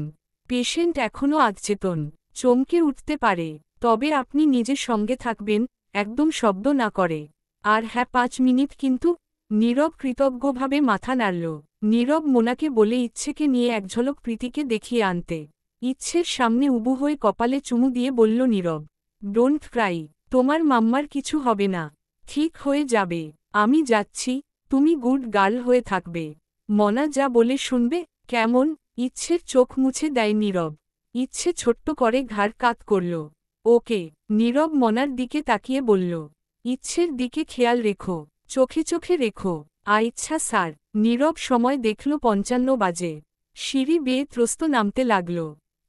পেশেন্ট এখনও অচেতন, চমকে উঠতে পারে। তবে আপনি নিজে সঙ্গে থাকবেন, একদম শব্দ না করে। আর হ্যাঁ, 5 মিনিট কিন্তু। নীরব কৃতজ্ঞভাবে মাথা নাড়ল। নীরব মোনাকে বলে ইচ্ছেকে নিয়ে এক ঝলক প্রীতিকে দেখিয়ে আনতে। ইচ্ছের সামনে উবু হয়ে কপালে চুমু দিয়ে বলল নীরব, ডোন্ট ক্রাই, তোমার মাম্মার কিছু হবে না। ঠিক হয়ে যাবে। আমি যাচ্ছি, তুমি গুড গার্ল হয়ে থাকবে। মনা যা বলে শুনবে, কেমন? ইচ্ছের চোখ মুছে দেয় নীরব। ইচ্ছে ছোট্ট করে ঘাড় কাত করল। ওকে। নীরব মনার দিকে তাকিয়ে বলল, ইচ্ছের দিকে খেয়াল রেখো, চোখে চোখে রেখো। আচ্ছা স্যার। নীরব সময় দেখল 55 বাজে। সিঁড়ি বেয়ে ত্রস্ত নামতে লাগল।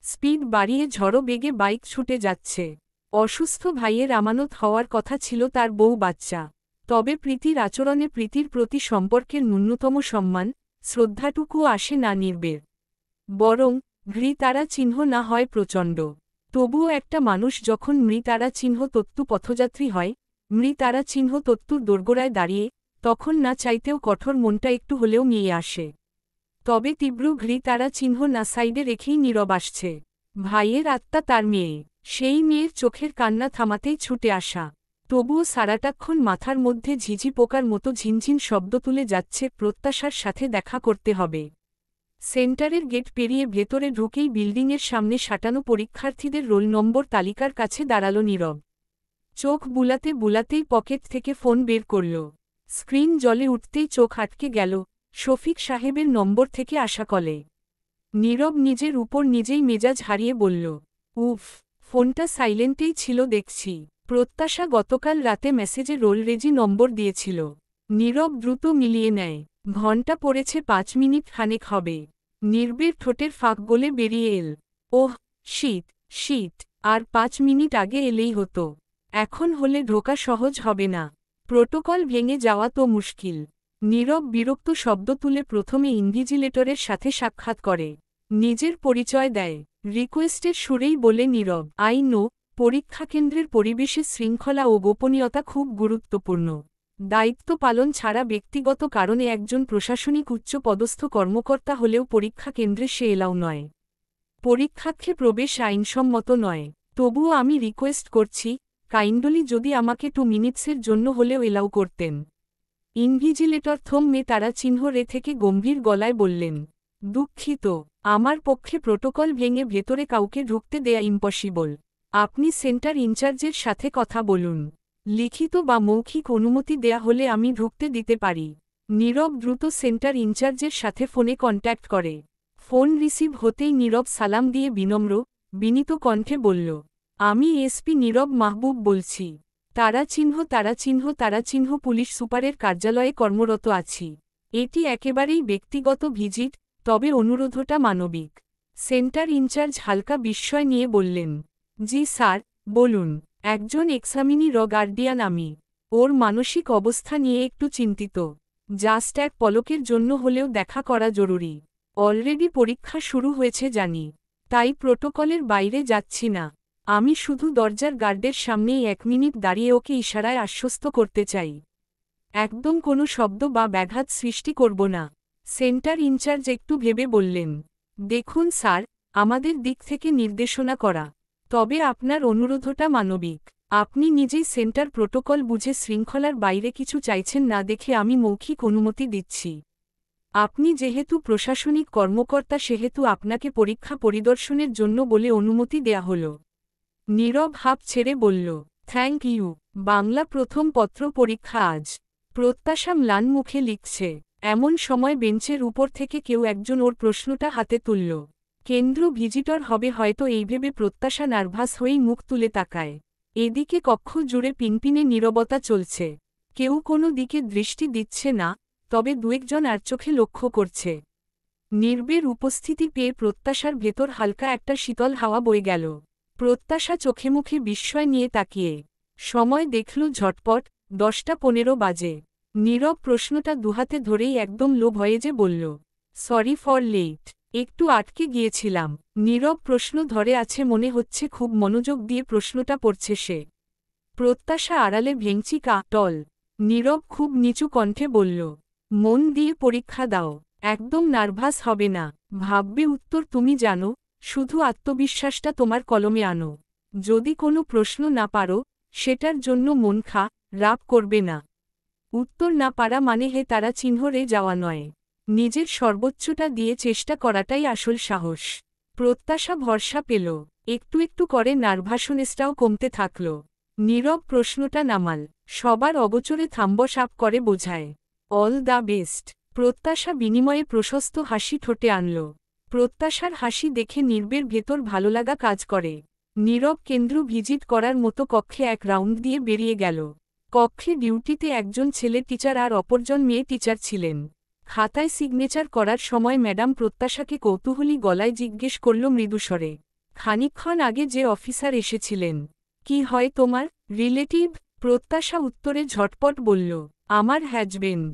স্পিড বাড়িয়ে ঝড়ো বেগে বাইক ছুটে যাচ্ছে। অসুস্থ ভাইয়ের আমানত হওয়ার কথা ছিল তার বউ বাচ্চা। তবে প্রীতির আচরণে প্রীতির প্রতি সম্পর্কের ন্যূনতম সম্মান, শ্রদ্ধাটুকুও আসে না নির্বের। বরং ঘৃতারা চিহ্ন না হয় প্রচণ্ড। তবুও একটা মানুষ যখন মৃতারা চিহ্ন তত্ত্ব পথযাত্রী হয়, মৃতারা চিহ্ন তত্ত্বর দোরগোড়ায় দাঁড়িয়ে, তখন না চাইতেও কঠোর মনটা একটু হলেও নিয়ে আসে। তবে তীব্র ঘৃতারা চিহ্ন না সাইডে রেখেই নীরব আসছে। ভাইয়ের আত্মা তার মেয়ে, সেই মেয়ের চোখের কান্না থামাতেই ছুটে আসা। তবুও সারাটাক্ষণ মাথার মধ্যে ঝিঝি পোকার মতো ঝিনঝিন শব্দ তুলে যাচ্ছে, প্রত্যাশার সাথে দেখা করতে হবে। সেন্টারের গেট পেরিয়ে ভেতরে ঢুকেই বিল্ডিংয়ের সামনে সাঁটানো পরীক্ষার্থীদের রোল নম্বর তালিকার কাছে দাঁড়াল নীরব। চোখ বুলাতে বুলাতেই পকেট থেকে ফোন বের করল। স্ক্রিন জ্বলে উঠতেই চোখ আটকে গেল, শফিক সাহেবের নম্বর থেকে আসা কলে। নীরব নিজের উপর নিজেই মেজাজ হারিয়ে বলল, উফ, ফোনটা সাইলেন্টেই ছিল দেখছি। প্রত্যাশা গতকাল রাতে মেসেজে রোলরেজি নম্বর দিয়েছিল। নীরব দ্রুত মিলিয়ে নেয়। ঘণ্টা পড়েছে 5 মিনিট খানেক হবে। নির্বের ঠোঁটের ফাঁক গলে বেরিয়ে এল। ওহ শীত শীত, আর 5 মিনিট আগে এলেই হতো। এখন হলে ঢোকা সহজ হবে না। প্রোটোকল ভেঙে যাওয়া তো মুশকিল। নীরব বিরক্ত শব্দ তুলে প্রথমে ইনভিজিলেটরের সাথে সাক্ষাৎ করে। নিজের পরিচয় দেয়। রিকোয়েস্টের সুরেই বলে নীরব, আই নো, পরীক্ষা কেন্দ্রের পরিবেশে শৃঙ্খলা ও গোপনীয়তা খুব গুরুত্বপূর্ণ। দায়িত্ব পালন ছাড়া ব্যক্তিগত কারণে একজন প্রশাসনিক উচ্চপদস্থ কর্মকর্তা হলেও পরীক্ষা কেন্দ্রে সে এলাও নয়। পরীক্ষাক্ষে প্রবেশ আইনসম্মত নয়। তবুও আমি রিকোয়েস্ট করছি, কাইন্ডলি যদি আমাকে 2 মিনিটসের জন্য হলেও এলাও করতেন। ইনভিজিলেটর থমমে তারা চিহ্ন রে থেকে গম্ভীর গলায় বললেন, দুঃখিত, আমার পক্ষে প্রোটোকল ভেঙে ভেতরে কাউকে ঢুকতে দেয়া ইম্পসিবল। আপনি সেন্টার ইনচার্জের সাথে কথা বলুন। লিখিত বা মৌখিক অনুমতি দেয়া হলে আমি ঢুকতে দিতে পারি। নীরব দ্রুত সেন্টার ইনচার্জের সাথে ফোনে কন্ট্যাক্ট করে। ফোন রিসিভ হতেই নীরব সালাম দিয়ে বিনম্র, বিনীত কণ্ঠে বলল, আমি এসপি নীরব মাহবুব বলছি। তারা চিহ্ন পুলিশ সুপারের কার্যালয়ে কর্মরত আছি। এটি একেবারেই ব্যক্তিগত ভিজিট, তবে অনুরোধটা মানবিক। সেন্টার ইনচার্জ হালকা বিস্ময় নিয়ে বললেন, জি স্যার, বলুন। একজন এক্সামিনি গার্ডিয়ান আমি। ওর মানসিক অবস্থা নিয়ে একটু চিন্তিত। জাস্ট এক পলকের জন্য হলেও দেখা করা জরুরি। অলরেডি পরীক্ষা শুরু হয়েছে জানি, তাই প্রোটোকলের বাইরে যাচ্ছি না। আমি শুধু দরজার গার্ডের সামনেই 1 মিনিট দাঁড়িয়ে ওকে ইশারায় আশ্বস্ত করতে চাই। একদম কোনো শব্দ বা ব্যাঘাত সৃষ্টি করব না। সেন্টার ইনচার্জ একটু ভেবে বললেন, দেখুন স্যার, আমাদের দিক থেকে নির্দেশনা করা। তবে আপনার অনুরোধটা মানবিক। আপনি নিজেই সেন্টার প্রোটোকল বুঝে শৃঙ্খলার বাইরে কিছু চাইছেন না দেখে আমি মৌখিক অনুমতি দিচ্ছি। আপনি যেহেতু প্রশাসনিক কর্মকর্তা সেহেতু আপনাকে পরীক্ষা পরিদর্শনের জন্য বলে অনুমতি দেয়া হল। নীরব হাঁপ ছেড়ে বলল, থ্যাংক ইউ। বাংলা প্রথম পত্র পরীক্ষা আজ। প্রত্যাশা ম্লান মুখে লিখছে। এমন সময় বেঞ্চের উপর থেকে কেউ একজন ওর প্রশ্নটা হাতে তুলল। কেন্দ্র ভিজিটর হবে হয়তো এই ভেবে প্রত্যাশা নার্ভাস হয়েই মুখ তুলে তাকায়। এদিকে কক্ষ জুড়ে পিনপিনে নীরবতা চলছে। কেউ কোনো দিকে দৃষ্টি দিচ্ছে না, তবে 2-1 জন আর চোখে লক্ষ্য করছে। নির্বের উপস্থিতি পেয়ে প্রত্যাশার ভেতর হালকা একটা শীতল হাওয়া বয়ে গেল। প্রত্যাশা চোখে মুখে বিস্ময় নিয়ে তাকিয়ে সময় দেখল ঝটপট 10টা 15 বাজে। নীরব প্রশ্নটা দুহাতে ধরেই একদম লো ভয়েজে বলল, সরি ফর লেট, একটু আটকে গিয়েছিলাম। নীরব প্রশ্ন ধরে আছে মনে হচ্ছে, খুব মনোযোগ দিয়ে প্রশ্নটা পড়ছে সে। প্রত্যাশা আড়ালে ভেঙচি টল। নীরব খুব নিচু কণ্ঠে বলল, মন দিয়ে পরীক্ষা দাও, একদম নার্ভাস হবে না। ভাববে উত্তর তুমি জানো, শুধু আত্মবিশ্বাসটা তোমার কলমে আনো। যদি কোনো প্রশ্ন না পারো, সেটার জন্য মন রাগ করবে না। উত্তর না পারা মানে তারা চিহ্ন রে যাওয়া নয়। নিজের সর্বোচ্চটা দিয়ে চেষ্টা করাটাই আসল সাহস। প্রত্যাশা ভরসা পেল। একটু একটু করে নার্ভাসনেসটাও কমতে থাকল। নীরব প্রশ্নটা নামাল। সবার অগোচরে থাম্বস আপ করে বোঝায়, অল দ্য বেস্ট। প্রত্যাশা বিনিময়ে প্রশস্ত হাসি ঠোঁটে আনল। প্রত্যাশার হাসি দেখে নির্বের ভেতর ভালোলাগা কাজ করে। নীরব কেন্দ্র ভিজিট করার মতো কক্ষে এক রাউন্ড দিয়ে বেরিয়ে গেল। কক্ষে ডিউটিতে একজন ছেলে টিচার আর অপরজন মেয়ে টিচার ছিলেন। খাতায় সিগনেচার করার সময় ম্যাডাম প্রত্যাশাকে কৌতূহলী গলায় জিজ্ঞেস করল মৃদুস্বরে, খানিকক্ষণ আগে যে অফিসার এসেছিলেন, কি হয় তোমার রিলেটিভ? প্রত্যাশা উত্তরে ঝটপট বলল, আমার হাজবেন্ড।